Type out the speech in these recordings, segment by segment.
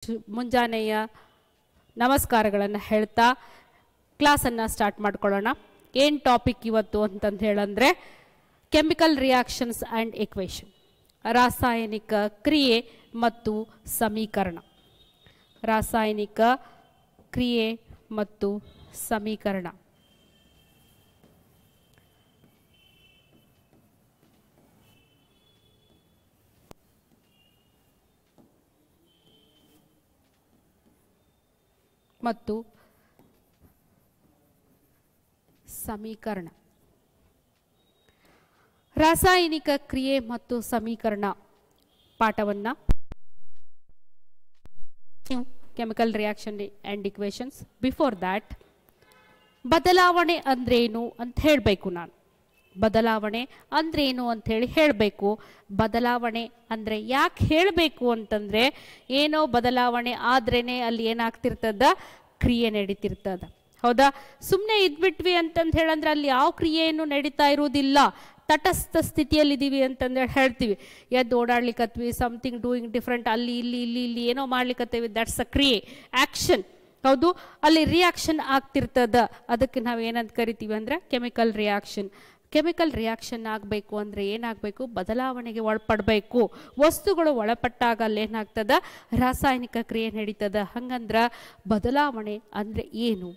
ಮುಂಜಾನೆಯ ನಮಸ್ಕಾರಗಳನ್ನು ಹೇಳ್ತಾ ಕ್ಲಾಸನ್ನು ಸ್ಟಾರ್ಟ್ ಮಾಡ್ಕೊಳ್ಳೋಣ. ಏನು ಟಾಪಿಕ್ ಇವತ್ತು ಅಂತಂದು ಹೇಳಂದರೆ ಕೆಮಿಕಲ್ ರಿಯಾಕ್ಷನ್ಸ್ ಆ್ಯಂಡ್ ಇಕ್ವೇಷನ್, ರಾಸಾಯನಿಕ ಕ್ರಿಯೆ ಮತ್ತು ಸಮೀಕರಣ. ರಾಸಾಯನಿಕ ಕ್ರಿಯೆ ಮತ್ತು ಸಮೀಕರಣ. ಮತ್ತು ಸಮೀಕರಣ. ರಾಸಾಯನಿಕ ಕ್ರಿಯೆ ಮತ್ತು ಸಮೀಕರಣ ಪಾಠವನ್ನು chemical reaction and equations. Before that ಬದಲಾವಣೆ ಅಂದ್ರೇನು ಅಂತ ಹೇಳಬೇಕು. ನಾನು ಬದಲಾವಣೆ ಅಂದ್ರೇನು ಅಂಥೇಳಿ ಹೇಳಬೇಕು. ಬದಲಾವಣೆ ಅಂದರೆ ಯಾಕೆ ಹೇಳಬೇಕು ಅಂತಂದರೆ, ಏನೋ ಬದಲಾವಣೆ ಆದ್ರೇ ಅಲ್ಲಿ ಏನಾಗ್ತಿರ್ತದ, ಕ್ರಿಯೆ ನಡೀತಿರ್ತದ. ಹೌದಾ? ಸುಮ್ಮನೆ ಇದ್ಬಿಟ್ವಿ ಅಂತಂದು ಹೇಳಂದ್ರೆ ಅಲ್ಲಿ ಯಾವ ಕ್ರಿಯೆಯನ್ನು ನಡೀತಾ ಇರುವುದಿಲ್ಲ, ತಟಸ್ಥ ಸ್ಥಿತಿಯಲ್ಲಿದ್ದೀವಿ ಅಂತಂದೇಳಿ ಹೇಳ್ತೀವಿ. ಎದ್ದು ಓಡಾಡ್ಲಿಕ್ಕತ್ವಿ, ಸಮಥಿಂಗ್ ಡೂಯಿಂಗ್ ಡಿಫ್ರೆಂಟ್, ಅಲ್ಲಿ ಇಲ್ಲಿ ಇಲ್ಲಿ ಇಲ್ಲಿ ಏನೋ ಮಾಡ್ಲಿಕ್ಕತ್ತೀವಿ, ದಟ್ಸ್ ಅ ಕ್ರಿಯೆ, ಆ್ಯಕ್ಷನ್. ಹೌದು, ಅಲ್ಲಿ ರಿಯಾಕ್ಷನ್ ಆಗ್ತಿರ್ತದ. ಅದಕ್ಕೆ ನಾವು ಏನಂತ ಕರಿತೀವಿ ಅಂದರೆ ಕೆಮಿಕಲ್ ರಿಯಾಕ್ಷನ್. ಕೆಮಿಕಲ್ ರಿಯಾಕ್ಷನ್ ಆಗಬೇಕು ಅಂದರೆ ಏನಾಗಬೇಕು, ಬದಲಾವಣೆಗೆ ಒಳಪಡಬೇಕು. ವಸ್ತುಗಳು ಒಳಪಟ್ಟಾಗ ಅಲ್ಲಿ ಏನಾಗ್ತದ, ರಾಸಾಯನಿಕ ಕ್ರಿಯೆ ನಡೀತದ. ಹಂಗಂದ್ರೆ ಬದಲಾವಣೆ ಅಂದರೆ ಏನು?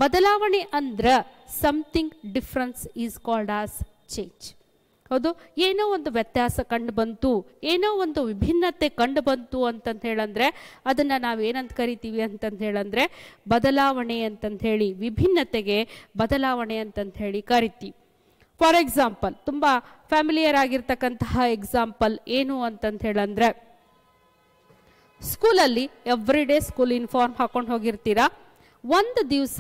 ಬದಲಾವಣೆ ಅಂದ್ರೆ something difference is called as change. ಹೌದು, ಏನೋ ಒಂದು ವ್ಯತ್ಯಾಸ ಕಂಡು ಬಂತು, ಏನೋ ಒಂದು ವಿಭಿನ್ನತೆ ಕಂಡು ಬಂತು ಅಂತಂದು ಹೇಳಂದ್ರೆ ಅದನ್ನು ನಾವು ಏನಂತ ಕರಿತೀವಿ ಅಂತಂದು ಹೇಳಂದ್ರೆ ಬದಲಾವಣೆ ಅಂತಂದು ಹೇಳಿ, ವಿಭಿನ್ನತೆಗೆ ಬದಲಾವಣೆ ಅಂತಂದು ಹೇಳಿ ಕರಿತೀವಿ. ಫಾರ್ ಎಕ್ಸಾಂಪಲ್, ತುಂಬ ಫ್ಯಾಮಿಲಿಯರ್ ಆಗಿರ್ತಕ್ಕಂತಹ ಎಕ್ಸಾಂಪಲ್ ಏನು ಅಂತಂದು ಹೇಳಂದ್ರೆ, ಸ್ಕೂಲಲ್ಲಿ ಎವ್ರಿ ಡೇ ಸ್ಕೂಲ್ ಯೂನಿಫಾರ್ಮ್ ಹಾಕೊಂಡು ಹೋಗಿರ್ತೀರಾ, ಒಂದು ದಿವಸ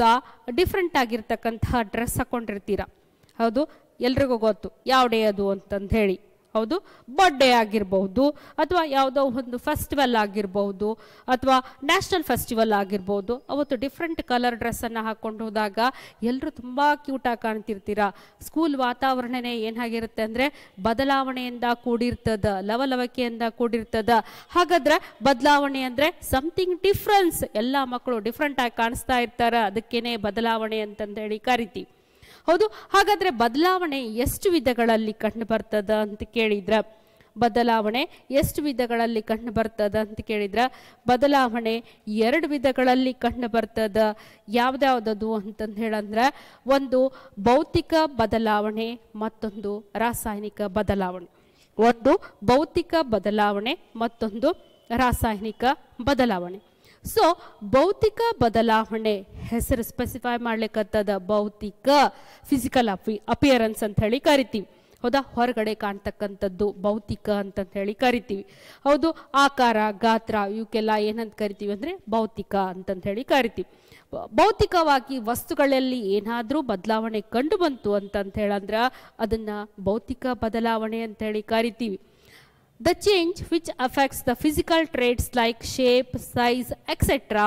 ಡಿಫ್ರೆಂಟ್ ಆಗಿರ್ತಕ್ಕಂತಹ ಡ್ರೆಸ್ ಹಾಕೊಂಡಿರ್ತೀರ. ಹೌದು, ಎಲ್ರಿಗೂ ಗೊತ್ತು ಯಾವ ಡೇ ಅದು ಅಂತಂದು ಹೇಳಿ. ಹೌದು, ಬರ್ಡೇ ಆಗಿರ್ಬೋದು, ಅಥವಾ ಯಾವುದೋ ಒಂದು ಫೆಸ್ಟಿವಲ್ ಆಗಿರ್ಬೋದು, ಅಥವಾ ನ್ಯಾಷನಲ್ ಫೆಸ್ಟಿವಲ್ ಆಗಿರ್ಬೋದು. ಅವತ್ತು ಡಿಫ್ರೆಂಟ್ ಕಲರ್ ಡ್ರೆಸ್ಸನ್ನು ಹಾಕ್ಕೊಂಡು ಹೋದಾಗ ಎಲ್ಲರೂ ತುಂಬ ಕ್ಯೂಟಾಗಿ ಕಾಣ್ತಿರ್ತೀರ. ಸ್ಕೂಲ್ ವಾತಾವರಣನೇ ಏನಾಗಿರುತ್ತೆ ಅಂದರೆ ಬದಲಾವಣೆಯಿಂದ ಕೂಡಿರ್ತದ, ಲವಲವಿಕೆಯಿಂದ ಕೂಡಿರ್ತದ. ಹಾಗಾದ್ರೆ ಬದಲಾವಣೆ ಅಂದರೆ ಸಮಥಿಂಗ್ ಡಿಫ್ರೆನ್ಸ್. ಎಲ್ಲ ಮಕ್ಕಳು ಡಿಫ್ರೆಂಟಾಗಿ ಕಾಣಿಸ್ತಾ ಇರ್ತಾರೆ, ಅದಕ್ಕೇನೆ ಬದಲಾವಣೆ ಅಂತಂದೇಳಿ ಕರಿತೀವಿ. ಹೌದು, ಹಾಗಾದರೆ ಬದಲಾವಣೆ ಎಷ್ಟು ವಿಧಗಳಲ್ಲಿ ಕಂಡು ಬರ್ತದ ಅಂತ ಕೇಳಿದ್ರೆ, ಬದಲಾವಣೆ ಎಷ್ಟು ವಿಧಗಳಲ್ಲಿ ಕಂಡು ಬರ್ತದ ಅಂತ ಕೇಳಿದ್ರೆ, ಬದಲಾವಣೆ 2 ವಿಧಗಳಲ್ಲಿ ಕಂಡು ಬರ್ತದ. ಯಾವ್ದಾವುದದು ಅಂತಂದು ಹೇಳಂದ್ರೆ, ಒಂದು ಭೌತಿಕ ಬದಲಾವಣೆ, ಮತ್ತೊಂದು ರಾಸಾಯನಿಕ ಬದಲಾವಣೆ. ಒಂದು ಭೌತಿಕ ಬದಲಾವಣೆ, ಮತ್ತೊಂದು ರಾಸಾಯನಿಕ ಬದಲಾವಣೆ. ಸೊ ಭೌತಿಕ ಬದಲಾವಣೆ ಹೆಸರು ಸ್ಪೆಸಿಫೈ ಮಾಡ್ಲಿಕ್ಕತ್ತದ, ಭೌತಿಕ, ಫಿಸಿಕಲ್ ಅಪಿಯರೆನ್ಸ್ ಅಂತ ಹೇಳಿ ಕರಿತೀವಿ. ಹೌದಾ, ಹೊರಗಡೆ ಕಾಣ್ತಕ್ಕಂಥದ್ದು ಭೌತಿಕ ಅಂತಂತ ಹೇಳಿ ಕರಿತೀವಿ. ಹೌದು, ಆಕಾರ, ಗಾತ್ರ ಇವಕ್ಕೆಲ್ಲ ಏನಂತ ಕರಿತೀವಿ ಅಂದರೆ ಭೌತಿಕ ಅಂತಂತ ಹೇಳಿ ಕರಿತೀವಿ. ಭೌತಿಕವಾಗಿ ವಸ್ತುಗಳಲ್ಲಿ ಏನಾದರೂ ಬದಲಾವಣೆ ಕಂಡು ಬಂತು ಅಂತಂತ ಹೇಳಂದ್ರೆ ಅದನ್ನ ಭೌತಿಕ ಬದಲಾವಣೆ ಅಂತ ಹೇಳಿ ಕರಿತೀವಿ. The change which affects the physical traits like shape, size, etc.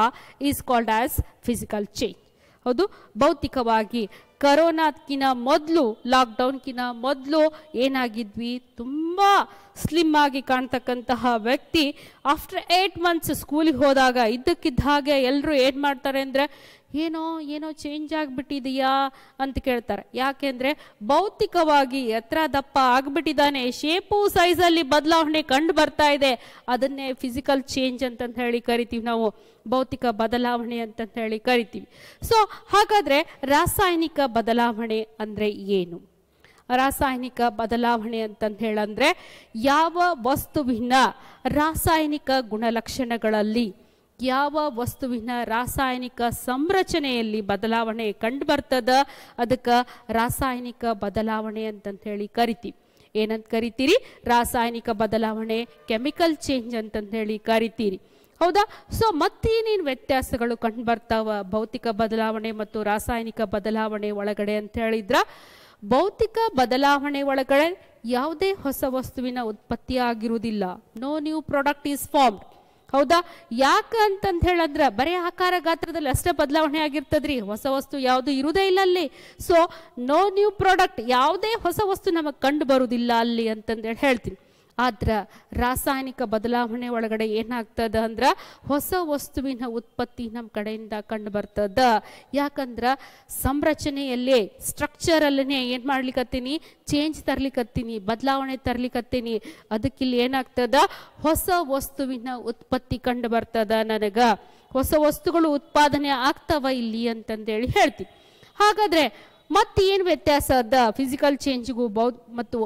is called as physical change. ಹೌದು, ಭೌತಿಕವಾಗಿ ಕರೋನಾಕ್ಕಿನ ಮೊದಲು, ಲಾಕ್ಡೌನ್ಕಿನ ಮೊದಲು ಏನಾಗಿದ್ವಿ, ತುಂಬ ಸ್ಲಿಮ್ ಆಗಿ ಕಾಣ್ತಕ್ಕಂತಹ ವ್ಯಕ್ತಿ ಆಫ್ಟರ್ 8 months ಸ್ಕೂಲಿಗೆ ಹೋದಾಗ ಇದ್ದಕ್ಕಿದ್ದ ಹಾಗೆ ಎಲ್ಲರೂ ಏನು ಮಾಡ್ತಾರೆ ಅಂದರೆ, ಏನೋ ಏನೋ ಚೇಂಜ್ ಆಗಿಬಿಟ್ಟಿದೆಯಾ ಅಂತ ಕೇಳ್ತಾರೆ. ಯಾಕೆಂದರೆ ಭೌತಿಕವಾಗಿ ಎತ್ತರ ದಪ್ಪ ಆಗಿಬಿಟ್ಟಿದ್ದಾನೆ, ಶೇಪು ಸೈಜಲ್ಲಿ ಬದಲಾವಣೆ ಕಂಡು ಬರ್ತಾ ಇದೆ. ಅದನ್ನೇ ಫಿಸಿಕಲ್ ಚೇಂಜ್ ಅಂತಂತ ಹೇಳಿ ಕರಿತೀವಿ, ನಾವು ಭೌತಿಕ ಬದಲಾವಣೆ ಅಂತಂತ ಹೇಳಿ ಕರಿತೀವಿ. ಸೊ ಹಾಗಾದರೆ ರಾಸಾಯನಿಕ ಬದಲಾವಣೆ ಅಂದರೆ ಏನು? ರಾಸಾಯನಿಕ ಬದಲಾವಣೆ ಅಂತಂದು ಹೇಳಂದ್ರೆ ಯಾವ ವಸ್ತುವಿನ ರಾಸಾಯನಿಕ ಗುಣಲಕ್ಷಣಗಳಲ್ಲಿ, ಯಾವ ವಸ್ತುವಿನ ರಾಸಾಯನಿಕ ಸಂರಚನೆಯಲ್ಲಿ ಬದಲಾವಣೆ ಕಂಡು ಬರ್ತದ, ಅದಕ್ಕೆ ರಾಸಾಯನಿಕ ಬದಲಾವಣೆ ಅಂತಂತ ಹೇಳಿ ಕರಿತೀವಿ. ಏನಂತ ಕರಿತೀರಿ? ರಾಸಾಯನಿಕ ಬದಲಾವಣೆ, ಕೆಮಿಕಲ್ ಚೇಂಜ್ ಅಂತಂತ ಹೇಳಿ ಕರಿತೀರಿ. ಹೌದಾ? ಸೊ ಮತ್ತೇನೇನು ವ್ಯತ್ಯಾಸಗಳು ಕಂಡು ಬರ್ತಾವ ಭೌತಿಕ ಬದಲಾವಣೆ ಮತ್ತು ರಾಸಾಯನಿಕ ಬದಲಾವಣೆ ಒಳಗಡೆ ಅಂತ ಹೇಳಿದ್ರ, ಭೌತಿಕ ಬದಲಾವಣೆ ಒಳಗಡೆ ಯಾವುದೇ ಹೊಸ ವಸ್ತುವಿನ ಉತ್ಪತ್ತಿ ಆಗಿರುವುದಿಲ್ಲ. No new product is formed. ಹೌದಾ? ಯಾಕೆ ಅಂತಂದು ಹೇಳಿದ್ರೆ ಬರೀ ಆಕಾರ ಗಾತ್ರದಲ್ಲಿ ಅಷ್ಟೇ ಬದಲಾವಣೆ ಆಗಿರ್ತದ್ರಿ, ಹೊಸ ವಸ್ತು ಯಾವುದು ಇರುವುದೇ ಇಲ್ಲ ಅಲ್ಲಿ. ಸೊ ನೋ ನ್ಯೂ ಪ್ರಾಡಕ್ಟ್, ಯಾವುದೇ ಹೊಸ ವಸ್ತು ನಮಗೆ ಕಂಡು ಬರುವುದಿಲ್ಲ ಅಲ್ಲಿ ಅಂತಂದೇಳಿ ಹೇಳ್ತೀನಿ. ಆದ್ರ ರಾಸಾಯನಿಕ ಬದಲಾವಣೆ ಒಳಗಡೆ ಏನಾಗ್ತದ ಅಂದ್ರ ಹೊಸ ವಸ್ತುವಿನ ಉತ್ಪತ್ತಿ ನಮ್ಮ ಕಡೆಯಿಂದ ಕಂಡು ಬರ್ತದ. ಯಾಕಂದ್ರ ಸಂರಚನೆಯಲ್ಲಿ ಸ್ಟ್ರಕ್ಚರಲ್ಲೇ ಏನ್ ಮಾಡ್ಲಿಕ್ಕತ್ತೀನಿ, ಚೇಂಜ್ ತರ್ಲಿಕ್ಕತ್ತೀನಿ, ಬದಲಾವಣೆ ತರ್ಲಿಕ್ಕತ್ತೀನಿ. ಅದಕ್ಕಿಲ್ಲಿ ಏನಾಗ್ತದ, ಹೊಸ ವಸ್ತುವಿನ ಉತ್ಪತ್ತಿ ಕಂಡು ಬರ್ತದ. ನನಗ ಹೊಸ ವಸ್ತುಗಳು ಉತ್ಪಾದನೆ ಆಗ್ತಾವ ಇಲ್ಲಿ ಅಂತಂದೇಳಿ ಹೇಳ್ತೀನಿ. ಹಾಗಾದ್ರೆ ಮತ್ತೇನು ವ್ಯತ್ಯಾಸ ಅದ ಫಿಸಿಕಲ್ ಚೇಂಜ್ಗೂ ಮತ್ತು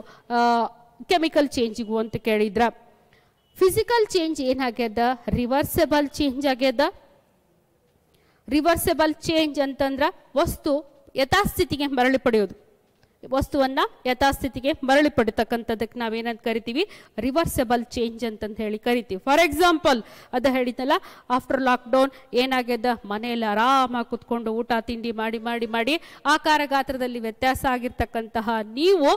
ಕೆಮಿಕಲ್ ಚೇಂಜಿಗೂ ಅಂತ ಕೇಳಿದ್ರ, ಫಿಸಿಕಲ್ ಚೇಂಜ್ ಏನಾಗ್ಯದ, ರಿವರ್ಸೆಬಲ್ ಚೇಂಜ್ ಆಗ್ಯದ. ರಿವರ್ಸೆಬಲ್ ಚೇಂಜ್ ಅಂತಂದ್ರ ವಸ್ತು ಯಥಾಸ್ಥಿತಿಗೆ ಮರಳಿ ಪಡೆಯೋದು, ವಸ್ತುವನ್ನ ಯಥಾಸ್ಥಿತಿಗೆ ಮರಳಿ ಪಡಿತಕ್ಕಂಥದಕ್ಕೆ ನಾವೇನಂತ ಕರಿತೀವಿ, ರಿವರ್ಸೆಬಲ್ ಚೇಂಜ್ ಅಂತಂತ ಹೇಳಿ ಕರಿತೀವಿ. ಫಾರ್ ಎಕ್ಸಾಂಪಲ್ ಅದ ಹೇಳಿದ್ನಲ್ಲ, ಆಫ್ಟರ್ ಲಾಕ್ಡೌನ್ ಏನಾಗ್ಯದ, ಮನೆಯಲ್ಲಿ ಆರಾಮಾಗಿ ಕುತ್ಕೊಂಡು ಊಟ ತಿಂಡಿ ಮಾಡಿ ಮಾಡಿ ಮಾಡಿ ಆಕಾರ ಗಾತ್ರದಲ್ಲಿ ವ್ಯತ್ಯಾಸ ಆಗಿರ್ತಕ್ಕಂತಹ ನೀವು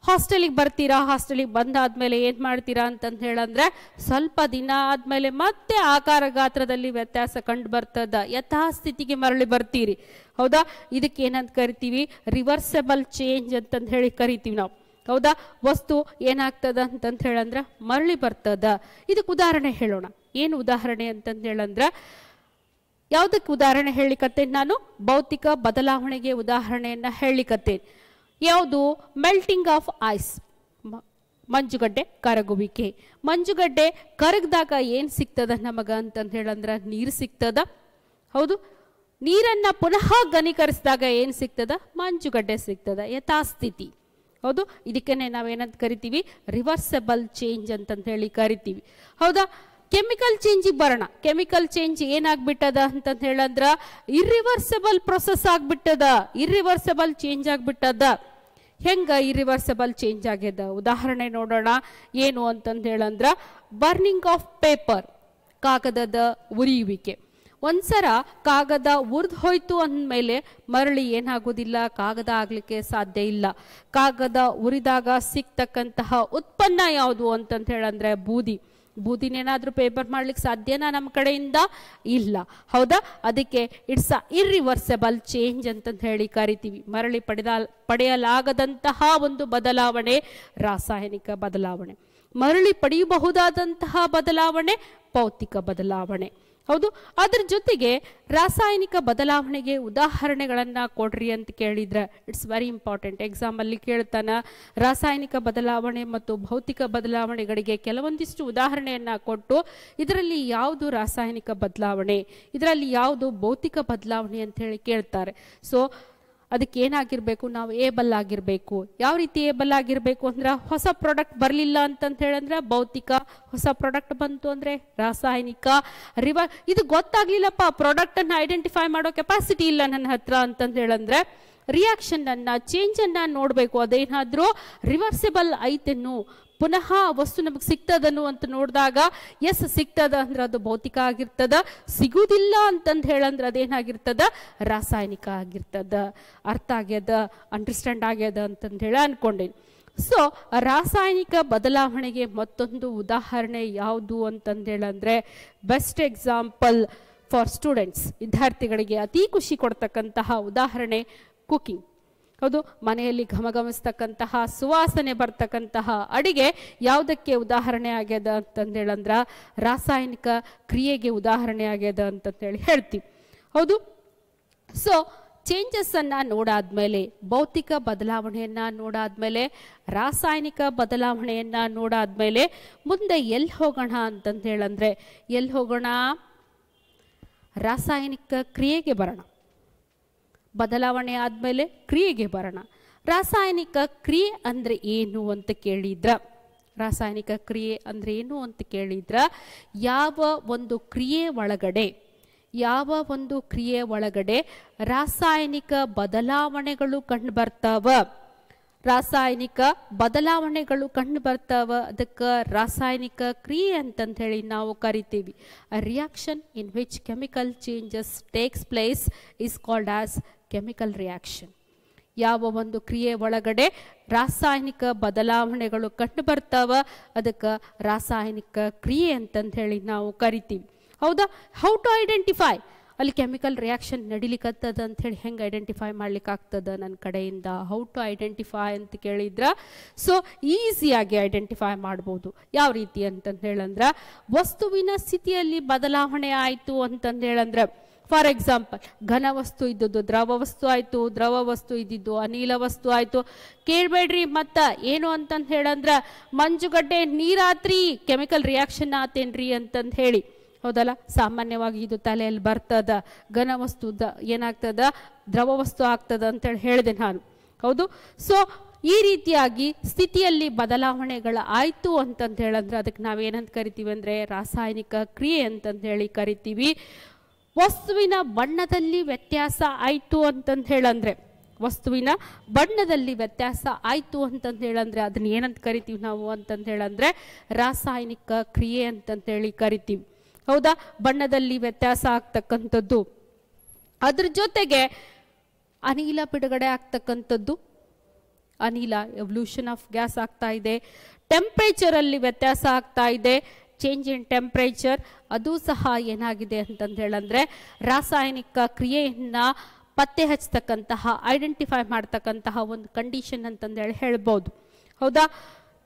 ಹಾಸ್ಟೆಲಿಗೆ ಬರ್ತೀರಾ. ಹಾಸ್ಟೆಲಿಗೆ ಬಂದಾದ್ಮೇಲೆ ಏನ್ ಮಾಡ್ತೀರಾ ಅಂತಂದು ಹೇಳಂದ್ರೆ, ಸ್ವಲ್ಪ ದಿನ ಆದ್ಮೇಲೆ ಮತ್ತೆ ಆಕಾರ ಗಾತ್ರದಲ್ಲಿ ವ್ಯತ್ಯಾಸ ಕಂಡು ಬರ್ತದ, ಯಥಾಸ್ಥಿತಿಗೆ ಮರಳಿ ಬರ್ತೀರಿ. ಹೌದಾ? ಇದಕ್ಕೆ ಏನಂತ ಕರಿತೀವಿ, ರಿವರ್ಸೆಬಲ್ ಚೇಂಜ್ ಅಂತಂದು ಹೇಳಿ ಕರಿತೀವಿ ನಾವು. ಹೌದಾ? ವಸ್ತು ಏನಾಗ್ತದ ಅಂತಂತ ಹೇಳಂದ್ರ ಮರಳಿ ಬರ್ತದ. ಇದಕ್ಕೆ ಉದಾಹರಣೆ ಹೇಳೋಣ. ಏನು ಉದಾಹರಣೆ ಅಂತಂದು ಹೇಳಂದ್ರ, ಯಾವುದಕ್ಕೆ ಉದಾಹರಣೆ ಹೇಳಿಕತ್ತೇನೆ ನಾನು, ಭೌತಿಕ ಬದಲಾವಣೆಗೆ ಉದಾಹರಣೆಯನ್ನ ಹೇಳಿಕತ್ತೇನೆ. ಯಾವುದು? ಮೆಲ್ಟಿಂಗ್ ಆಫ್ ಐಸ್, ಮಂಜುಗಡ್ಡೆ ಕರಗುವಿಕೆ. ಮಂಜುಗಡ್ಡೆ ಕರಗದಾಗ ಏನ್ ಸಿಗ್ತದ ನಮಗ ಅಂತಂದು ಹೇಳಂದ್ರ ನೀರು ಸಿಗ್ತದ. ಹೌದು, ನೀರನ್ನ ಪುನಃ ಘನೀಕರಿಸಿದಾಗ ಏನ್ ಸಿಗ್ತದ, ಮಂಜುಗಡ್ಡೆ ಸಿಗ್ತದ, ಯಥಾಸ್ಥಿತಿ. ಹೌದು, ಇದಕ್ಕೇನೆ ನಾವೇನಂತ ಕರಿತೀವಿ, ರಿವರ್ಸೆಬಲ್ ಚೇಂಜ್ ಅಂತಂತ ಹೇಳಿ ಕರಿತೀವಿ. ಹೌದಾ? ಕೆಮಿಕಲ್ ಚೇಂಜಿಗೆ ಬರೋಣ. ಕೆಮಿಕಲ್ ಚೇಂಜ್ ಏನಾಗ್ಬಿಟ್ಟದ ಅಂತಂತ ಹೇಳಂದ್ರ ಇರ್ರಿವರ್ಸೆಬಲ್ ಪ್ರೊಸೆಸ್ ಆಗ್ಬಿಟ್ಟದ, ಇರ್ರಿವರ್ಸೆಬಲ್ ಚೇಂಜ್ ಆಗ್ಬಿಟ್ಟದ. ಹೆಂಗ ಇರ್ರಿವರ್ಸೆಬಲ್ ಚೇಂಜ್ ಆಗ್ಯದ? ಉದಾಹರಣೆ ನೋಡೋಣ. ಏನು ಅಂತಂದ ಹೇಳಂದ್ರ, ಬರ್ನಿಂಗ್ ಆಫ್ ಪೇಪರ್, ಕಾಗದದ ಉರಿಯುವಿಕೆ. ಒಂದ್ಸರ ಕಾಗದ ಉರಿದು ಹೋಯ್ತು ಅಂದಮೇಲೆ ಮರಳಿ ಏನಾಗೋದಿಲ್ಲ, ಕಾಗದ ಆಗ್ಲಿಕ್ಕೆ ಸಾಧ್ಯ ಇಲ್ಲ. ಕಾಗದ ಉರಿದಾಗ ಸಿಗ್ತಕ್ಕಂತಹ ಉತ್ಪನ್ನ ಯಾವುದು ಅಂತಂತ ಹೇಳಂದ್ರೆ ಬೂದಿ. ಬೂದಿನೇನಾದ್ರೂ ಪೇಪರ್ ಮಾಡ್ಲಿಕ್ಕೆ ಸಾಧ್ಯನಾ ನಮ್ಮ ಕಡೆಯಿಂದ? ಇಲ್ಲ. ಹೌದಾ? ಅದಕ್ಕೆ ಇಟ್ಸ್ ಅ ಇರ್ರಿವರ್ಸೆಬಲ್ ಚೇಂಜ್ ಅಂತಂತ ಹೇಳಿ ಕರಿತೀವಿ. ಮರಳಿ ಪಡೆಯಲಾಗದಂತಹ ಒಂದು ಬದಲಾವಣೆ ರಾಸಾಯನಿಕ ಬದಲಾವಣೆ. ಮರಳಿ ಪಡೆಯಬಹುದಾದಂತಹ ಬದಲಾವಣೆ ಭೌತಿಕ ಬದಲಾವಣೆ. ಹೌದು, ಅದ್ರ ಜೊತೆಗೆ ರಾಸಾಯನಿಕ ಬದಲಾವಣೆಗೆ ಉದಾಹರಣೆಗಳನ್ನ ಕೊಡ್ರಿ ಅಂತ ಕೇಳಿದ್ರೆ ಇಟ್ಸ್ ವೆರಿ ಇಂಪಾರ್ಟೆಂಟ್. ಎಕ್ಸಾಮ್ ಅಲ್ಲಿ ಕೇಳ್ತಾನ, ರಾಸಾಯನಿಕ ಬದಲಾವಣೆ ಮತ್ತು ಭೌತಿಕ ಬದಲಾವಣೆಗಳಿಗೆ ಕೆಲವೊಂದಿಷ್ಟು ಉದಾಹರಣೆಯನ್ನ ಕೊಟ್ಟು ಇದರಲ್ಲಿ ಯಾವುದು ರಾಸಾಯನಿಕ ಬದಲಾವಣೆ, ಇದರಲ್ಲಿ ಯಾವುದು ಭೌತಿಕ ಬದಲಾವಣೆ ಅಂತ ಹೇಳಿ ಕೇಳ್ತಾರೆ. ಸೊ ಅದಕ್ಕೆ ಏನಾಗಿರ್ಬೇಕು, ನಾವು ಏಬಲ್ ಆಗಿರ್ಬೇಕು. ಯಾವ ರೀತಿ ಏಬಲ್ ಆಗಿರ್ಬೇಕು ಅಂದ್ರೆ, ಹೊಸ ಪ್ರಾಡಕ್ಟ್ ಬರಲಿಲ್ಲ ಅಂತಂತ ಹೇಳಂದ್ರೆ ಭೌತಿಕ, ಹೊಸ ಪ್ರಾಡಕ್ಟ್ ಬಂತು ಅಂದ್ರೆ ರಾಸಾಯನಿಕ. ಇದು ಗೊತ್ತಾಗ್ಲಿಲ್ಲಪ್ಪ, ಪ್ರಾಡಕ್ಟ್ ಅನ್ನ ಐಡೆಂಟಿಫೈ ಮಾಡೋ ಕೆಪಾಸಿಟಿ ಇಲ್ಲ ನನ್ನ ಹತ್ರ ಅಂತಂತ ಹೇಳಂದ್ರೆ ರಿಯಾಕ್ಷನ್ ಅನ್ನ, ಚೇಂಜ್ ಅನ್ನ ನೋಡ್ಬೇಕು. ಅದೇನಾದ್ರೂ ರಿವರ್ಸಿಬಲ್ ಐತೆನ್ನು, ಪುನಃ ವಸ್ತು ನಮಗೆ ಸಿಗ್ತದನು ಅಂತ ನೋಡಿದಾಗ ಎಸ್ ಸಿಗ್ತದ ಅಂದ್ರೆ ಅದು ಭೌತಿಕ ಆಗಿರ್ತದ, ಸಿಗುವುದಿಲ್ಲ ಅಂತಂದು ಹೇಳಂದ್ರೆ ಅದೇನಾಗಿರ್ತದ, ರಾಸಾಯನಿಕ ಆಗಿರ್ತದ. ಅರ್ಥ ಆಗ್ಯದ, ಅಂಡರ್ಸ್ಟ್ಯಾಂಡ್ ಆಗ್ಯದ ಅಂತಂದು ಹೇಳಿ ಅನ್ಕೊಂಡೇನಿ. ಸೊ ರಾಸಾಯನಿಕ ಬದಲಾವಣೆಗೆ ಮತ್ತೊಂದು ಉದಾಹರಣೆ ಯಾವುದು ಅಂತಂದು ಹೇಳಂದ್ರೆ, ಬೆಸ್ಟ್ ಎಕ್ಸಾಂಪಲ್ ಫಾರ್ ಸ್ಟೂಡೆಂಟ್ಸ್, ವಿದ್ಯಾರ್ಥಿಗಳಿಗೆ ಅತಿ ಖುಷಿ ಕೊಡ್ತಕ್ಕಂತಹ ಉದಾಹರಣೆ ಕುಕಿಂಗ್. ಹೌದು, ಮನೆಯಲ್ಲಿ ಘಮಘಮಿಸ್ತಕ್ಕಂತಹ ಸುವಾಸನೆ ಬರ್ತಕ್ಕಂತಹ ಅಡಿಗೆ ಯಾವುದಕ್ಕೆ ಉದಾಹರಣೆ ಆಗ್ಯದ ಅಂತಂದು ಹೇಳಂದ್ರ ರಾಸಾಯನಿಕ ಕ್ರಿಯೆಗೆ ಉದಾಹರಣೆ ಆಗ್ಯದ ಅಂತಂದೇಳಿ ಹೇಳ್ತೀವಿ. ಹೌದು, ಸೊ ಚೇಂಜಸ್ ಅನ್ನ ನೋಡಾದ್ಮೇಲೆ, ಭೌತಿಕ ಬದಲಾವಣೆಯನ್ನ ನೋಡಾದ್ಮೇಲೆ, ರಾಸಾಯನಿಕ ಬದಲಾವಣೆಯನ್ನ ನೋಡಾದ್ಮೇಲೆ ಮುಂದೆ ಎಲ್ಲಿ ಹೋಗೋಣ ಅಂತಂದು ಹೇಳಂದ್ರೆ, ಎಲ್ಲಿ ಹೋಗೋಣ, ರಾಸಾಯನಿಕ ಕ್ರಿಯೆಗೆ ಬರೋಣ. ಬದಲಾವಣೆ ಆದ್ಮೇಲೆ ಕ್ರಿಯೆಗೆ ಬರೋಣ. ರಾಸಾಯನಿಕ ಕ್ರಿಯೆ ಅಂದ್ರೆ ಏನು ಅಂತ ಕೇಳಿದ್ರ, ರಾಸಾಯನಿಕ ಕ್ರಿಯೆ ಅಂದ್ರೆ ಏನು ಅಂತ ಕೇಳಿದ್ರ, ಯಾವ ಒಂದು ಕ್ರಿಯೆ ಒಳಗಡೆ ರಾಸಾಯನಿಕ ಬದಲಾವಣೆಗಳು ಕಂಡು ಬರ್ತಾವ, ರಾಸಾಯನಿಕ ಬದಲಾವಣೆಗಳು ಕಂಡು ಬರ್ತಾವ, ಅದಕ್ಕೆ ರಾಸಾಯನಿಕ ಕ್ರಿಯೆ ಅಂತಂತ ಹೇಳಿ ನಾವು ಕರಿತೀವಿ. A reaction in which chemical changes takes place is called as chemical reaction. ಯಾವ ಒಂದು ಕ್ರಿಯೆ ಒಳಗಡೆ ರಾಸಾಯನಿಕ ಬದಲಾವಣೆಗಳು ಕಂಡು ಬರ್ತಾವ ಅದಕ್ಕೆ ರಾಸಾಯನಿಕ ಕ್ರಿಯೆ ಅಂತಂತ ಹೇಳಿ ನಾವು ಕರಿತೀವಿ. ಹೌದಾ? ಹೌ ಟು ಐಡೆಂಟಿಫೈ, ಅಲ್ಲಿ ಕೆಮಿಕಲ್ ರಿಯಾಕ್ಷನ್ ನಡಿಲಿಕ್ಕತ್ತದ ಅಂತ ಹೇಳಿ ಹೆಂಗೆ ಐಡೆಂಟಿಫೈ ಮಾಡ್ಲಿಕ್ಕೆ ಆಗ್ತದ ನನ್ನ ಕಡೆಯಿಂದ? ಹೌ ಟು ಐಡೆಂಟಿಫೈ ಅಂತ ಕೇಳಿದ್ರ ಸೊ ಈಸಿಯಾಗಿ ಐಡೆಂಟಿಫೈ ಮಾಡ್ಬೋದು. ಯಾವ ರೀತಿ ಅಂತಂದು ಹೇಳಂದ್ರೆ, ವಸ್ತುವಿನ ಸ್ಥಿತಿಯಲ್ಲಿ ಬದಲಾವಣೆ ಆಯಿತು ಅಂತಂದು ಹೇಳಂದ್ರೆ, ಫಾರ್ ಎಕ್ಸಾಂಪಲ್ ಘನ ವಸ್ತು ಇದ್ದದ್ದು ದ್ರವ ವಸ್ತು ಆಯಿತು, ದ್ರವ ವಸ್ತು ಇದ್ದಿದ್ದು ಅನಿಲ ವಸ್ತು ಆಯಿತು. ಕೇಳಬೇಡ್ರಿ ಮತ್ತ ಏನು ಅಂತಂದು ಹೇಳಂದ್ರೆ, ಮಂಜುಗಡ್ಡೆ ನೀರಾತ್ರಿ ಕೆಮಿಕಲ್ ರಿಯಾಕ್ಷನ್ ಆತೇನ್ರಿ ಅಂತಂದು ಹೇಳಿ, ಹೌದಲ್ಲ? ಸಾಮಾನ್ಯವಾಗಿ ಇದು ತಲೆಯಲ್ಲಿ ಬರ್ತದ. ಘನ ವಸ್ತು ಏನಾಗ್ತದ, ದ್ರವ ವಸ್ತು ಆಗ್ತದ ಅಂತೇಳಿ ಹೇಳಿದೆ ನಾನು, ಹೌದು? ಸೊ ಈ ರೀತಿಯಾಗಿ ಸ್ಥಿತಿಯಲ್ಲಿ ಬದಲಾವಣೆಗಳು ಆಯಿತು ಅಂತಂದು ಹೇಳಂದ್ರೆ ಅದಕ್ಕೆ ನಾವೇನಂತ ಕರಿತೀವಿ ಅಂದರೆ ರಾಸಾಯನಿಕ ಕ್ರಿಯೆ ಅಂತಂದು ಹೇಳಿ ಕರಿತೀವಿ. ವಸ್ತುವಿನ ಬಣ್ಣದಲ್ಲಿ ವ್ಯತ್ಯಾಸ ಆಯಿತು ಅಂತಂದು ಹೇಳಂದ್ರೆ, ವಸ್ತುವಿನ ಬಣ್ಣದಲ್ಲಿ ವ್ಯತ್ಯಾಸ ಆಯಿತು ಅಂತಂದು ಹೇಳಂದ್ರೆ ಅದನ್ನ ಏನಂತ ಕರಿತೀವಿ ನಾವು ಅಂತಂದು ಹೇಳಂದ್ರೆ ರಾಸಾಯನಿಕ ಕ್ರಿಯೆ ಅಂತಂತೇಳಿ ಕರಿತೀವಿ, ಹೌದಾ? ಬಣ್ಣದಲ್ಲಿ ವ್ಯತ್ಯಾಸ ಆಗ್ತಕ್ಕಂಥದ್ದು. ಅದ್ರ ಜೊತೆಗೆ ಅನಿಲ ಬಿಡುಗಡೆ ಆಗ್ತಕ್ಕಂಥದ್ದು, ಅನಿಲ ಎವಲ್ಯೂಷನ್ ಆಫ್ ಗ್ಯಾಸ್ ಆಗ್ತಾ ಇದೆ. ಟೆಂಪ್ರೇಚರಲ್ಲಿ ವ್ಯತ್ಯಾಸ ಆಗ್ತಾ ಇದೆ, ಚೇಂಜ್ ಇನ್ ಟೆಂಪ್ರೇಚರ್, ಅದು ಸಹ ಏನಾಗಿದೆ ಅಂತಂದು ಹೇಳಂದ್ರೆ ರಾಸಾಯನಿಕ ಕ್ರಿಯೆಯನ್ನ ಪತ್ತೆ ಹಚ್ಚತಕ್ಕಂತಹ, ಐಡೆಂಟಿಫೈ ಮಾಡ್ತಕ್ಕಂತಹ ಒಂದು ಕಂಡೀಷನ್ ಅಂತಂದೇಳಿ ಹೇಳ್ಬೋದು, ಹೌದಾ?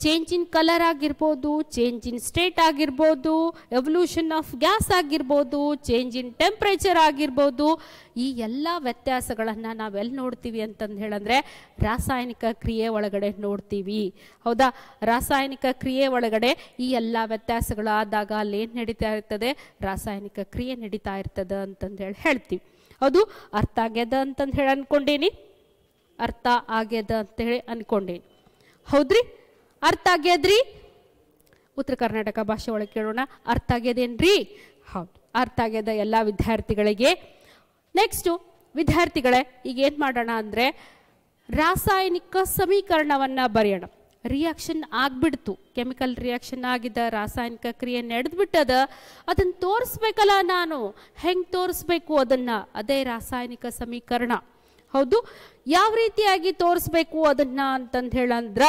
ಚೇಂಜ್ ಇನ್ ಕಲರ್ ಆಗಿರ್ಬೋದು, ಚೇಂಜ್ ಇನ್ ಸ್ಟೇಟ್ ಆಗಿರ್ಬೋದು, ಎವಲ್ಯೂಷನ್ ಆಫ್ ಗ್ಯಾಸ್ ಆಗಿರ್ಬೋದು, ಚೇಂಜ್ ಇನ್ ಟೆಂಪ್ರೇಚರ್ ಆಗಿರ್ಬೋದು. ಈ ಎಲ್ಲ ವ್ಯತ್ಯಾಸಗಳನ್ನು ನಾವೆಲ್ಲಿ ನೋಡ್ತೀವಿ ಅಂತಂದು ಹೇಳಂದ್ರೆ ರಾಸಾಯನಿಕ ಕ್ರಿಯೆ ಒಳಗಡೆ ನೋಡ್ತೀವಿ, ಹೌದಾ? ರಾಸಾಯನಿಕ ಕ್ರಿಯೆ ಒಳಗಡೆ ಈ ಎಲ್ಲ ವ್ಯತ್ಯಾಸಗಳಾದಾಗ ಅಲ್ಲೇನು ನಡೀತಾ ಇರ್ತದೆ, ರಾಸಾಯನಿಕ ಕ್ರಿಯೆ ನಡೀತಾ ಇರ್ತದೆ ಅಂತಂದೇಳಿ ಹೇಳ್ತೀವಿ. ಅದು ಅರ್ಥ ಆಗ್ಯದ ಅಂತಂದು ಹೇಳಿ ಅನ್ಕೊಂಡೇನಿ, ಅರ್ಥ ಆಗ್ಯದ ಅಂತೇಳಿ ಅನ್ಕೊಂಡೇನಿ, ಹೌದ್ರಿ? ಅರ್ಥ ಆಗ್ಯದ್ರಿ? ಉತ್ತರ ಕರ್ನಾಟಕ ಭಾಷೆ ಒಳಗೆ ಕೇಳೋಣ, ಅರ್ಥ ಆಗ್ಯದೇನ್ರಿ? ಹೌದು, ಅರ್ಥ ಆಗ್ಯದ ಎಲ್ಲ ವಿದ್ಯಾರ್ಥಿಗಳಿಗೆ. ನೆಕ್ಸ್ಟು ವಿದ್ಯಾರ್ಥಿಗಳೇ, ಈಗ ಏನು ಮಾಡೋಣ ಅಂದರೆ ರಾಸಾಯನಿಕ ಸಮೀಕರಣವನ್ನು ಬರೆಯೋಣ. ರಿಯಾಕ್ಷನ್ ಆಗ್ಬಿಡ್ತು, ಕೆಮಿಕಲ್ ರಿಯಾಕ್ಷನ್ ಆಗಿದ್ದ, ರಾಸಾಯನಿಕ ಕ್ರಿಯೆ ನಡೆದ್ಬಿಟ್ಟದ, ಅದನ್ನು ತೋರಿಸ್ಬೇಕಲ್ಲ ನಾನು. ಹೆಂಗೆ ತೋರಿಸ್ಬೇಕು ಅದನ್ನು? ಅದೇ ರಾಸಾಯನಿಕ ಸಮೀಕರಣ, ಹೌದು? ಯಾವ ರೀತಿಯಾಗಿ ತೋರಿಸ್ಬೇಕು ಅದನ್ನು ಅಂತಂದು ಹೇಳಂದ್ರ,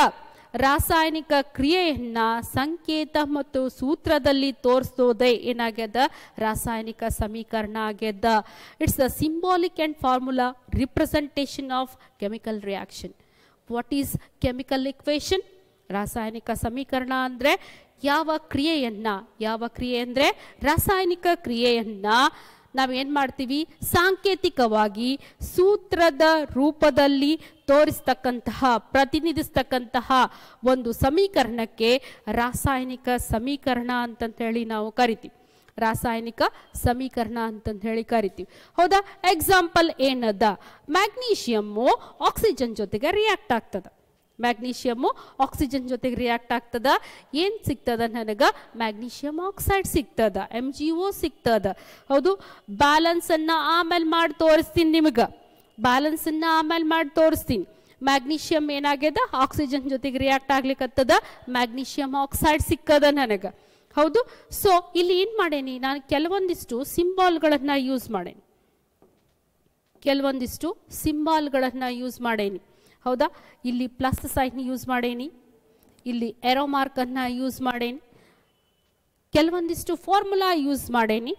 ರಾಸಾಯನಿಕ ಕ್ರಿಯೆಯನ್ನ ಸಂಕೇತ ಮತ್ತು ಸೂತ್ರದಲ್ಲಿ ತೋರಿಸೋದೇ ಏನಾಗ್ಯದ, ರಾಸಾಯನಿಕ ಸಮೀಕರಣ ಆಗ್ಯದ. It's a symbolic and formula representation of chemical reaction. What is chemical equation? ರಾಸಾಯನಿಕ ಸಮೀಕರಣ ಅಂದರೆ ಯಾವ ಕ್ರಿಯೆಯನ್ನ, ಯಾವ ಕ್ರಿಯೆ ಅಂದರೆ ರಾಸಾಯನಿಕ ಕ್ರಿಯೆಯನ್ನ ನಾವೇನು ಮಾಡ್ತೀವಿ, ಸಾಂಕೇತಿಕವಾಗಿ ಸೂತ್ರದ ರೂಪದಲ್ಲಿ ತೋರಿಸ್ತಕ್ಕಂತಹ, ಪ್ರತಿನಿಧಿಸ್ತಕ್ಕಂತಹ ಒಂದು ಸಮೀಕರಣಕ್ಕೆ ರಾಸಾಯನಿಕ ಸಮೀಕರಣ ಅಂತಂತೇಳಿ ನಾವು ಕರಿತೀವಿ. ರಾಸಾಯನಿಕ ಸಮೀಕರಣ ಅಂತಂದು ಹೇಳಿ ಕರಿತೀವಿ, ಹೌದಾ? ಎಕ್ಸಾಂಪಲ್ ಏನದ, ಮ್ಯಾಗ್ನೀಷಿಯಮ್ಮು ಆಕ್ಸಿಜನ್ ಜೊತೆಗೆ ರಿಯಾಕ್ಟ್ ಆಗ್ತದ. ಮ್ಯಾಗ್ನೀಷಿಯಮ್ಮು ಆಕ್ಸಿಜನ್ ಜೊತೆಗೆ ರಿಯಾಕ್ಟ್ ಆಗ್ತದ. ಏನು ಸಿಗ್ತದ ನನಗೆ? ಮ್ಯಾಗ್ನೀಷಿಯಮ್ ಆಕ್ಸೈಡ್ ಸಿಗ್ತದ, MgO ಸಿಗ್ತದ, ಹೌದು? ಬ್ಯಾಲೆನ್ಸನ್ನು ಆಮೇಲೆ ಮಾಡಿ ತೋರಿಸ್ತೀನಿ ನಿಮಗೆ, ಬ್ಯಾಲೆನ್ಸನ್ನು ಆಮೇಲೆ ಮಾಡಿ ತೋರಿಸ್ತೀನಿ. ಮ್ಯಾಗ್ನೀಷಿಯಮ್ ಏನಾಗ್ಯದ, ಆಕ್ಸಿಜನ್ ಜೊತೆಗೆ ರಿಯಾಕ್ಟ್ ಆಗ್ಲಿಕ್ಕತ್ತದ, ಮ್ಯಾಗ್ನೀಷಿಯಮ್ ಆಕ್ಸೈಡ್ ಸಿಕ್ಕದ ನನಗೆ, ಹೌದು? ಸೊ ಇಲ್ಲಿ ಏನು ಮಾಡೇನಿ ನಾನು, ಕೆಲವೊಂದಿಷ್ಟು ಸಿಂಬಾಲ್ಗಳನ್ನು ಯೂಸ್ ಮಾಡೇನಿ, ಕೆಲವೊಂದಿಷ್ಟು ಸಿಂಬಾಲ್ಗಳನ್ನು ಯೂಸ್ ಮಾಡೇನಿ, ಹೌದಾ? ಇಲ್ಲಿ ಪ್ಲಸ್ ಸೈನ್ ಯೂಸ್ ಮಾಡೇನಿ, ಇಲ್ಲಿ ಎರೋ ಮಾರ್ಕನ್ನು ಯೂಸ್ ಮಾಡೇನಿ, ಕೆಲವೊಂದಿಷ್ಟು ಫಾರ್ಮುಲಾ ಯೂಸ್ ಮಾಡೇನಿ.